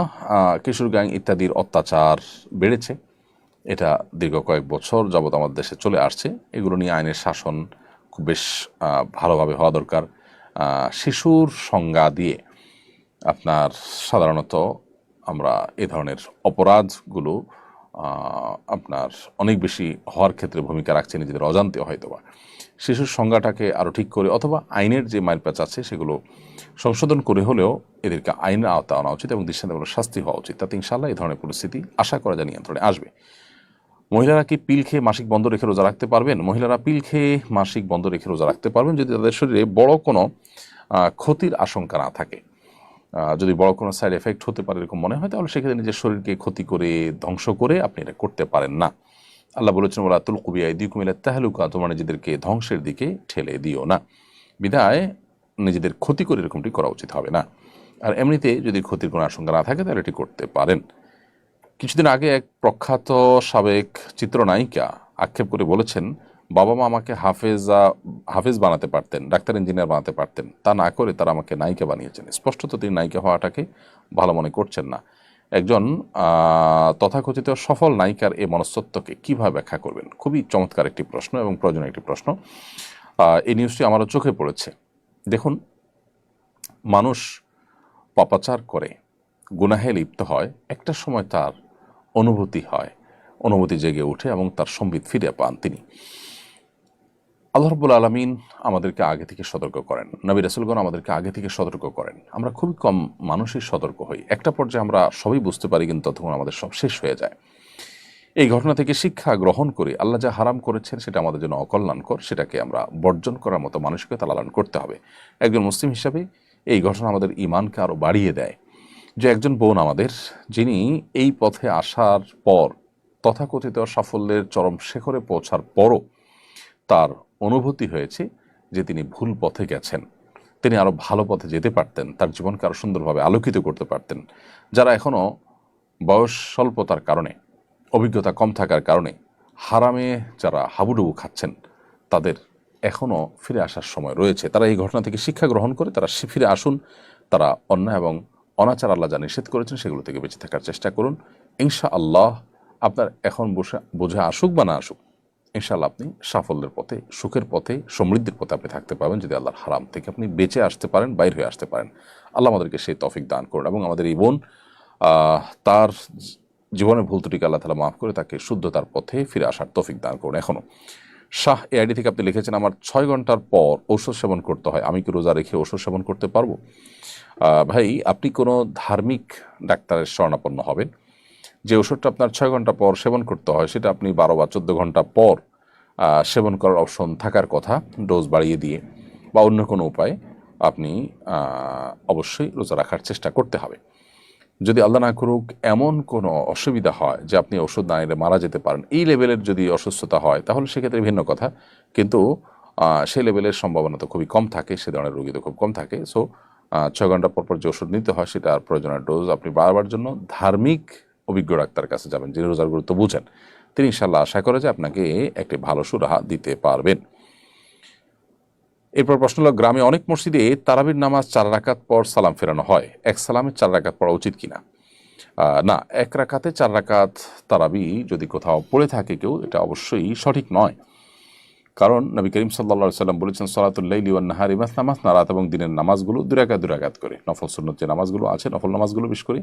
কিশোর গ্যাং ইত্যাদির অত্যাচার বেড়েছে, এটা দীর্ঘ কয়েক বছর যাবৎ আমাদের দেশে চলে আসছে। এগুলো নিয়ে আইনের শাসন খুব বেশ ভালোভাবে হওয়া দরকার। শিশুর সংজ্ঞা দিয়ে আপনার সাধারণত আমরা এ ধরনের অপরাধগুলো আপনার অনেক বেশি হওয়ার ক্ষেত্রে ভূমিকা রাখছে নিজেদের অজান্তে হয়তোবা। শিশুর সংজ্ঞাটাকে আরও ঠিক করে অথবা আইনের যে মাইলপ্যাচ আছে সেগুলো সংশোধন করে হলেও এদেরকে আইনের আওতা আনা উচিত এবং দৃষ্টান্তমূলক শাস্তি হওয়া উচিত। তাতে ইনশাআল্লাহ এই ধরনের পরিস্থিতি আশা করা যায় নিয়ন্ত্রণে আসবে। মহিলারা কি পিল খেয়ে মাসিক বন্ধ রেখে রোজা রাখতে পারবেন? মহিলারা পিল খেয়ে মাসিক বন্ধ রেখে রোজা রাখতে পারবেন যদি তাদের শরীরে বড় কোনো ক্ষতির আশঙ্কা না থাকে। যদি বড় কোনো সাইড এফেক্ট হতে পারে এরকম মনে হয়, তাহলে সেক্ষেত্রে নিজের শরীরকে ক্ষতি করে ধ্বংস করে আপনি এটা করতে পারেন না। আল্লাহ বলেছেন ওয়ালা তুলকু বিআইদিকুম ইলা তাহলুকা, তোমরা নিজেদেরকে ধ্বংসের দিকে ঠেলে দিও না। বিধায় নিজেদের ক্ষতি করে এরকমটি করা উচিত হবে না। আর এমনিতে যদি ক্ষতির কোনো আশঙ্কা না থাকে তাহলে এটি করতে পারেন। কিছুদিন আগে এক প্রখ্যাত সাবেক চিত্রনায়িকা আক্ষেপ করে বলেছেন, বাবা মা আমাকে হাফেজ বানাতে পারতেন, ডাক্তার ইঞ্জিনিয়ার বানাতে পারতেন, তা না করে তারা আমাকে নায়িকা বানিয়েছেন। স্পষ্টত তিনি নায়িকা হওয়াটাকে ভালো মনে করছেন না। একজন তথাকথিত সফল নায়িকার এই মনস্তত্ত্বকে কীভাবে ব্যাখ্যা করবেন? খুবই চমৎকার একটি প্রশ্ন এবং প্রয়োজনীয় একটি প্রশ্ন। এই নিউজটি আমারও চোখে পড়েছে। দেখুন, মানুষ পাপাচার করে, গুনাহে লিপ্ত হয়, একটা সময় তার অনুভূতি জেগে ওঠে এবং তার সম্বিত ফিরে পান তিনি। আল্লাহ রাব্বুল আলামিন আমাদেরকে আগে থেকে সতর্ক করেন, নবী রাসূলগণ আমাদেরকে আগে থেকে সতর্ক করেন। আমরা খুবই কম মানুষই সতর্ক হই। একটা পর্যায়ে আমরা সবই বুঝতে পারি, কিন্তু ততক্ষণ আমাদের সব শেষ হয়ে যায়। এই ঘটনা থেকে শিক্ষা গ্রহণ করে আল্লাহ যা হারাম করেছেন সেটা আমাদের জন্য অকল্যাণকর, সেটাকে আমরা বর্জন করার মতো মানসিকতা লালন করতে হবে। একজন মুসলিম হিসাবে এই ঘটনা আমাদের ঈমানকে আরও বাড়িয়ে দেয় যে একজন বোন আমাদের, যিনি এই পথে আসার পর তথাকথিত সাফল্যের চরম শিখরে পৌঁছার পরও তার অনুভূতি হয়েছে যে তিনি ভুল পথে গেছেন, তিনি আরও ভালো পথে যেতে পারতেন, তার জীবনকে আরও সুন্দরভাবে আলোকিত করতে পারতেন। যারা এখনও বয়স স্বল্পতার কারণে, অভিজ্ঞতা কম থাকার কারণে হারামে যারা হাবুডুবু খাচ্ছেন, তাদের এখনও ফিরে আসার সময় রয়েছে। তারা এই ঘটনা থেকে শিক্ষা গ্রহণ করে তারা ফিরে আসুন। তারা অন্যায় এবং অনাচার আল্লাহ যা নিষেধ করেছেন সেগুলো থেকে বেঁচে থাকার চেষ্টা করুন। ইনশাআল্লাহ আপনার এখন বোঝা আসুক বা না আসুক, ইনশাআল্লাহ আপনি সাফল্যের পথে, সুখের পথে, সমৃদ্ধির পথে আপনি থাকতে পারবেন যদি আল্লাহর হারাম থেকে আপনি বেঁচে আসতে পারেন, বাইর হয়ে আসতে পারেন। আল্লাহ আমাদেরকে সেই তৌফিক দান করুন এবং আমাদের এই বোন তার জীবনের ভুল ত্রুটিকে আল্লাহ তাআলা মাফ করে তাকে শুদ্ধতার পথে ফিরে আসার তৌফিক দান করুন। এখনও শাহ এআইডি থেকে আপনি লিখেছেন, আমার 6 ঘন্টার পর ঔষধ সেবন করতে হয়, আমি কি রোজা রেখে ঔষধ সেবন করতে পারবো? ভাই, আপনি কোনো ধার্মিক ডাক্তারের শরণাপন্ন হবেন। যে ওষুধটা আপনার 6 ঘন্টা পর সেবন করতে হয় সেটা আপনি 12 বা 14 ঘন্টা পর সেবন করার অপশন থাকার কথা, ডোজ বাড়িয়ে দিয়ে বা অন্য কোনো উপায়ে আপনি অবশ্যই রোজা রাখার চেষ্টা করতে হবে। যদি আল্লাহ না করুক এমন কোনো অসুবিধা হয় যে আপনি ওষুধ না নিলে মারা যেতে পারেন, এই লেভেলের যদি অসুস্থতা হয় তাহলে সেক্ষেত্রে ভিন্ন কথা, কিন্তু সেই লেভেলের সম্ভাবনা তো খুবই কম থাকে, সে ধরনের রোগী তো খুব কম থাকে। সো 6 ঘন্টা পর যে ওষুধ নিতে হয় সেটার প্রয়োজনীয় ডোজ আপনি বারবার জন্য ধার্মিক অভিজ্ঞ ডাক্তার কাছে যাবেন, যিনি রোজার গুরুত্ব বুঝেন। তিনি ইনশাআল্লাহ আশা করে যে আপনাকে একটি ভালো সুরাহা দিতে পারবেন। এরপর প্রশ্ন হলো, গ্রামে অনেক মসজিদে তারাবির নামাজ 4 রাকাত পর সালাম ফেরানো হয়, এক সালামে 4 রাকাত পড়া উচিত কিনা? না, 1 রাকাতে 4 রাকাত তারাবি যদি কোথাও পড়ে থাকে কেউ, এটা অবশ্যই সঠিক নয়। কারণ নবী করিম সাল্লাল্লাহু আলাইহি ওয়াসাল্লাম বলেছেন, সালাতুল লাইলি ওয়ান নাহারি মাসনা মাসনা, রাত এবং দিনের নামাজগুলো 2 রাকাত করে, নফল সুন্নত যে নামাজগুলো আছে, নফল নামাজগুলো বিশেষ করে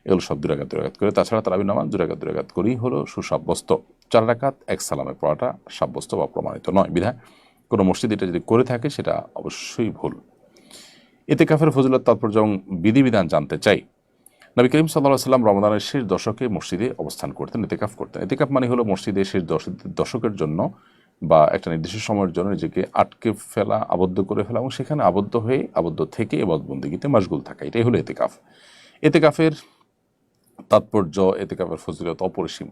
এগুলো সব 2 রাকাত করে। তাছাড়া তারাবির নামাজ 2 রাকাত করেই হলো সুসাব্যস্ত। 4 রাকাত এক সালামে পড়াটা সাব্যস্ত বা প্রমাণিত নয়। বিধায় কোনো মসজিদ এটা যদি করে থাকে সেটা অবশ্যই ভুল। ইতিকাফের ফজিলত, তাৎপর্য এবং বিধিবিধান জানতে চাই। নবী করিম সাল্লাল্লাহু আলাইহি ওয়াসাল্লাম রমজানের শেষ দশকে মসজিদে অবস্থান করতেন, ইতিকাফ করতেন। ইতিকাফ মানে হলো মসজিদে শেষ দশকের জন্য বা একটা নির্দিষ্ট সময়ের জন্য নিজেকে আটকে ফেলা, আবদ্ধ করে ফেলা এবং সেখানে আবদ্ধ থেকে ইবাদতবন্দেগীতে মশগুল থাকা, এটাই হলো ইতিকাফ। ইতিকাফের তাৎপর্য, ইতিকাফের ফজিলত অপরিসীম।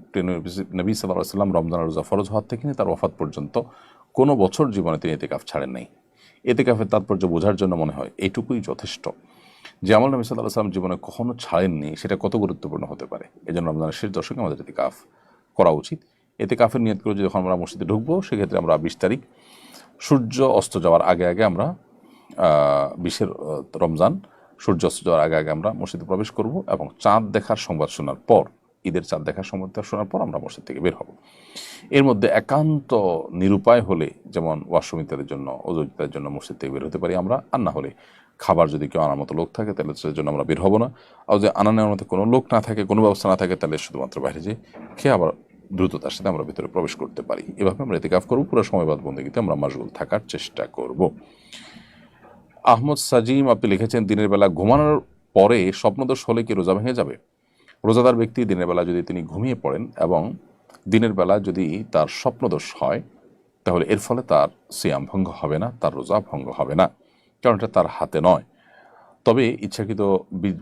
নবী সাল্লাল্লাহু আলাইহি ওয়াসাল্লাম রমজানের রোজা ফরজ হওয়ার থেকে তার ওয়াফাত পর্যন্ত কোনো বছর জীবনে তিনি ইতিকাফ ছাড়েন নাই। ইতিকাফের তাৎপর্য বোঝার জন্য মনে হয় এইটুকুই যথেষ্ট, যে আমল নবী সাল্লাল্লাহু আলাইহি ওয়াসাল্লাম জীবনে কখনো ছাড়েননি সেটা কত গুরুত্বপূর্ণ হতে পারে। এজন্য রমজানের শেষ দশকে আমাদের ইতিকাফ করা উচিত। ইতিকাফের নিয়ত করে যখন আমরা মসজিদে ঢুকবো, সেক্ষেত্রে আমরা 20 তারিখ সূর্য অস্ত যাওয়ার আগে আমরা 20 রমজান সূর্যাস্ত যাওয়ার আগে আগে আমরা মসজিদে প্রবেশ করব এবং চাঁদ দেখার সংবাদ শোনার পর, ঈদের চাঁদ দেখার সংবাদ শোনার পর আমরা মসজিদ থেকে বের হব। এর মধ্যে একান্ত নিরুপায় হলে, যেমন ওয়াশরুম ইত্যাদির জন্য, অজু ইত্যাদির জন্য মসজিদ থেকে বের হতে পারি আমরা, আর না হলে খাবার যদি কেউ আনার মতো লোক থাকে তাহলে সেটার জন্য আমরা বের হব না। আর যদি আনানোর মতো কোনো লোক না থাকে, কোনো ব্যবস্থা না থাকে, তাহলে শুধুমাত্র বাইরে যেয়ে খেয়ে আবার দ্রুততার সাথে আমরা ভিতরে প্রবেশ করতে পারি। এভাবে আমরা ইতিকাফ করব, পুরো সময়বাদ বন্দেগীতে আমরা মাশগুল থাকার চেষ্টা করব। আহমদ সাজিম আপনি লিখেছেন, দিনের বেলা ঘুমানোর পরে স্বপ্নদোষ হলে কি রোজা ভেঙে যাবে? রোজাদার ব্যক্তি দিনের বেলা যদি তিনি ঘুমিয়ে পড়েন এবং দিনের বেলা যদি তার স্বপ্নদোষ হয়, তাহলে এর ফলে তার সিয়াম ভঙ্গ হবে না, তার রোজা ভঙ্গ হবে না, কারণ এটা তার হাতে নয়। তবে ইচ্ছাকৃত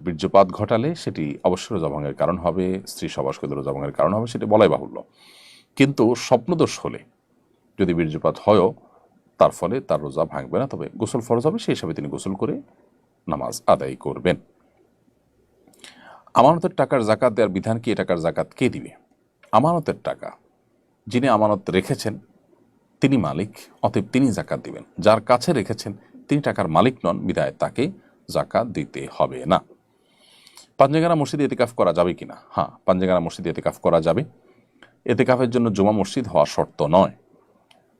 বীর্যপাত ঘটালে সেটি অবশ্যই রোজা ভঙ্গের কারণ হবে, স্ত্রী সবাসকৃত রোজা ভঙ্গের কারণ হবে, সেটি বলাই বাহুল্য। কিন্তু স্বপ্নদোষ হলে যদি বীর্যপাত হয়ও, তার ফলে তার রোজা ভাঙবে না, তবে গোসল ফরজ হবে, সেই হিসাবে তিনি গোসল করে নামাজ আদায় করবেন। আমানতের টাকার জাকাত দেওয়ার বিধান কি? টাকার জাকাত কে দিবে? আমানতের টাকা যিনি আমানত রেখেছেন তিনি মালিক, অতএব তিনি জাকাত দিবেন। যার কাছে রেখেছেন তিনি টাকার মালিক নন, বিধায় তাকে জাকাত দিতে হবে না। পাঞ্জেগানা মসজিদে ইতিকাফ করা যাবে কিনা? হ্যাঁ, পাঞ্জেগানা মসজিদে ইতিকাফ করা যাবে। ইতিকাফের জন্য জুমা মসজিদ হওয়া শর্ত নয়,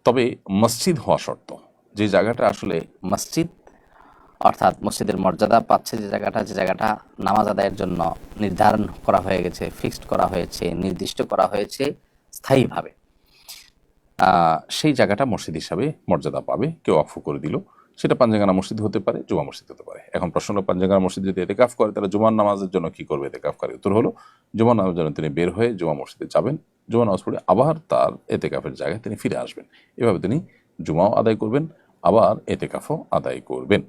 তবে মসজিদ হওয়া শর্ত। যে জায়গাটা আসলে মসজিদ অর্থাৎ মসজিদের মর্যাদা পাচ্ছে, যে জায়গাটা নামাজ আদায়ের জন্য নির্ধারণ করা হয়ে গেছে, ফিক্সড করা হয়েছে, নির্দিষ্ট করা হয়েছে স্থায়ীভাবে, সেই জায়গাটা মসজিদ হিসাবে মর্যাদা পাবে। কেউ ওয়াকফ করে দিল, সেটা পাঞ্জেগানা মসজিদ হতে পারে, জুমা মসজিদ হতে পারে। এখন প্রশ্ন হলো, পাঞ্জেগানা মসজিদ যদি ইতিকাফ করে তাহলে জুমার নামাজের জন্য কি করবে ইতিকাফ করে? উত্তর হলো, জুমার নামাজের জন্য তিনি বের হয়ে জুমা মসজিদে যাবেন, জুমা নামাজ পড়ে আবার তার ইতিকাফের জায়গায় তিনি ফিরে আসবেন। এভাবে তিনি জুমাও আদায় করবেন, আবার ইতিকাফও আদায় করবেন।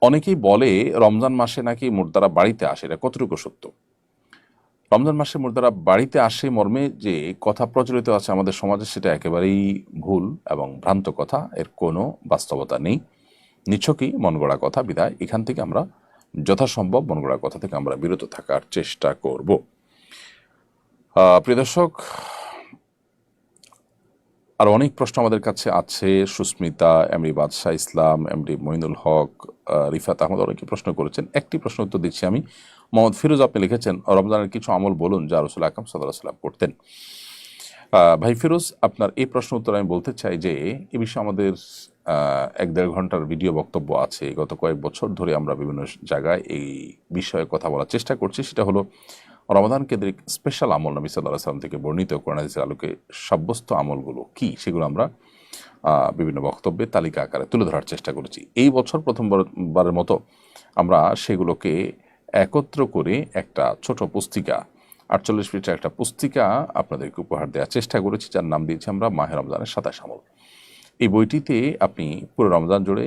অনেকেই বলে রমজান মাসে নাকি মুর্দারা বাড়িতে আসে, এটা কতটুকু সত্য? রমজান মাসে মুর্দারা বাড়িতে আসে মর্মে যে কথা প্রচলিত আছে আমাদের সমাজে, সেটা একেবারেই ভুল এবং ভ্রান্ত কথা, এর কোনো বাস্তবতা নেই, নিছকই মন গড়া কথা। বিধায় এখান থেকে আমরা যথাসম্ভব মন গড়া কথা থেকে আমরা বিরত থাকার চেষ্টা করব। প্রিয় দর্শক, আর অনেক প্রশ্ন আমাদের কাছে আছে। সুস্মিতা, এমডি বাদশাহ ইসলাম, এমডি মঈনুল হক, রিফাত আহমদ অনেকে প্রশ্ন করেছেন। একটি প্রশ্ন উত্তর দিচ্ছি আমি। মোহাম্মদ ফিরোজ আপনি লিখেছেন, রমজানের কিছু আমল বলুন যা রাসূল আকরাম সাল্লাল্লাহু আলাইহি ওয়াসাল্লাম করতেন। ভাই ফিরোজ, আপনার এই প্রশ্ন উত্তর আমি বলতে চাই যে এ বিষয়ে আমাদের 1-1.5 ঘন্টার ভিডিও বক্তব্য আছে। গত কয়েক বছর ধরে আমরা বিভিন্ন জায়গায় এই বিষয়ে কথা বলার চেষ্টা করছি। সেটা হলো রমাদান কেন্দ্রিক স্পেশাল আমল, নবী সাল্লাল্লাহু আলাইহি ওয়াসাল্লাম থেকে বর্ণিত কোরআন হাদিসের আলোকে সাব্যস্ত আমলগুলো কি, সেগুলো আমরা বিভিন্ন বক্তব্যে তালিকা আকারে তুলে ধরার চেষ্টা করেছি। এই বছর প্রথমবারের মতো আমরা সেগুলোকে একত্র করে একটা ছোট পুস্তিকা, 48 পৃষ্ঠার একটা পুস্তিকা আপনাদেরকে উপহার দেওয়ার চেষ্টা করেছি, যার নাম দিয়েছি আমরা মাহে রমজানের 27 আমল। এই বইটিতে আপনি পুরো রমজান জুড়ে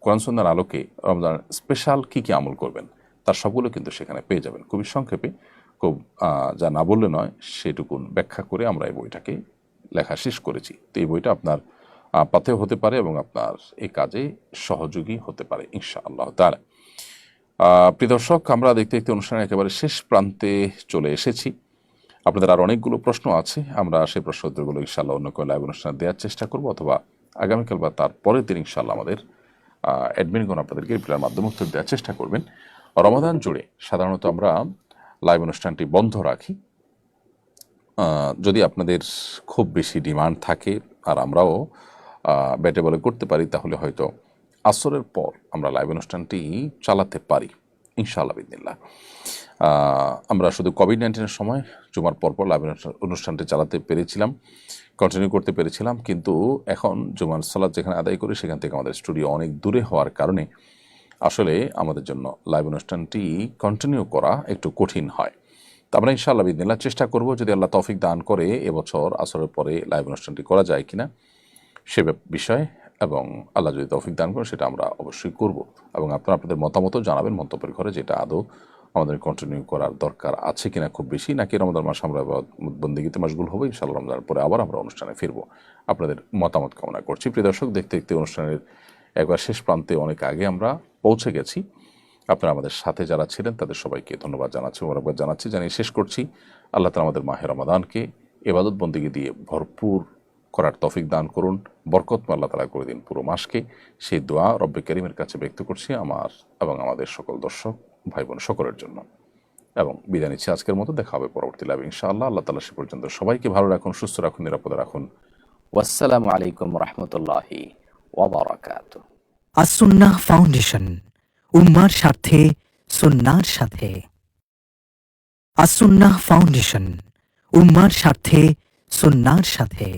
কোরআন সুন্নাহর আলোকে রমজান স্পেশাল কী কী আমল করবেন তার সবগুলো কিন্তু সেখানে পেয়ে যাবেন। খুবই সংক্ষেপে, খুব যা না বললে নয় সেটুকুন ব্যাখ্যা করে আমরা এই বইটাকে লেখা শেষ করেছি। তো এই বইটা আপনার পাথেয় হতে পারে এবং আপনার এই কাজে সহযোগী হতে পারে ইনশাআল্লাহ তাআলা। প্রিয় দর্শক, আমরা দেখতে দেখতে অনুষ্ঠানের একেবারে শেষ প্রান্তে চলে এসেছি। আপনাদের আর অনেকগুলো প্রশ্ন আছে, আমরা সেই প্রশ্ন উত্তরগুলো ইনশাআল্লাহ অন্য কোনো লাইভ অনুষ্ঠানে দেওয়ার চেষ্টা করব, অথবা আগামীকাল বা তার পরের দিন ইনশাআল্লাহ আমাদের অ্যাডমিনগণ আপনাদেরকে রিপ্লাইয়ের মাধ্যমে উত্তর দেওয়ার চেষ্টা করবেন। রমাদান জুড়ে সাধারণত আমরা লাইভ অনুষ্ঠানটি বন্ধ রাখি। যদি আপনাদের খুব বেশি ডিমান্ড থাকে আর আমরাও ব্যাটে বলে করতে পারি, তাহলে হয়তো আসরের পর আমরা লাইভ অনুষ্ঠানটি চালাতে পারি ইনশাআল্লাহ বিদিনিল্লাহ। আমরা শুধু কোভিড-19 সময় জুমার পরপর লাইভ অনুষ্ঠানটি চালাতে পেরেছিলাম, কন্টিনিউ করতে পেরেছিলাম, কিন্তু এখন জুমার সালাত যেখানে আদায় করি সেখান থেকে আমাদের স্টুডিও অনেক দূরে হওয়ার কারণে আসলে আমাদের জন্য লাইভ অনুষ্ঠানটি কন্টিনিউ করা একটু কঠিন হয়। তো আমরা ইনশাআল্লাহ বিদিনিল্লাহ চেষ্টা করব, যদি আল্লাহ তৌফিক দান করে এবছর আসরের পরে লাইভ অনুষ্ঠানটি করা যায় কিনা সে বিষয়ে, এবং আল্লাহ যদি তৌফিক দান করেন সেটা আমরা অবশ্যই করব। এবং আপনারা আপনাদের মতামতও জানাবেন মন্তব্যের ঘরে, যেটা আদৌ আমাদের কন্টিনিউ করার দরকার আছে কিনা খুব বেশি, নাকি রমজান মাস আমরা বন্দেগীতে মাশগুল হবো। ইনশাআল্লাহ রমজানের পরে আবার আমরা অনুষ্ঠানে ফিরবো। আপনাদের মতামত কামনা করছি। প্রিয় দর্শক, দেখতে দেখতে অনুষ্ঠানের একবার শেষ প্রান্তে অনেক আগে আমরা পৌঁছে গেছি। আপনারা আমাদের সাথে যারা ছিলেন তাদের সবাইকে ধন্যবাদ জানাচ্ছি, মোবারকবাদ জানাচ্ছি, জানিয়ে শেষ করছি। আল্লাহ তাআলা আমাদের মাহে রমাদানকে ইবাদত বন্দেগী দিয়ে ভরপুর করার তৌফিক দান করুন, বরকতময় আল্লাহ তাআলা করে দিন পুরো মাসকে। সেই দোয়া রব্বে কারীমের কাছে ব্যক্ত করছি আমার এবং আমাদের সকল দর্শক ভাই বোন সকলের জন্য, এবং বিদায় নিচ্ছি আজকের মতো। দেখা হবে পরবর্তী লাইভে ইনশাআল্লাহ। আল্লাহ তাআলা সে পর্যন্ত সবাইকে ভালো রাখুন, সুস্থ রাখুন, নিরাপদে রাখুন। ওয়াসসালামু আলাইকুম রহমতুল্লাহি ওয়া বারাকাতুহু। আসুন্নাহ ফাউন্ডেশন, উম্মার স্বার্থে সুন্নাহর সাথে। আসুন্নাহ ফাউন্ডেশন, উম্মার স্বার্থে সুন্নাহর সাথে।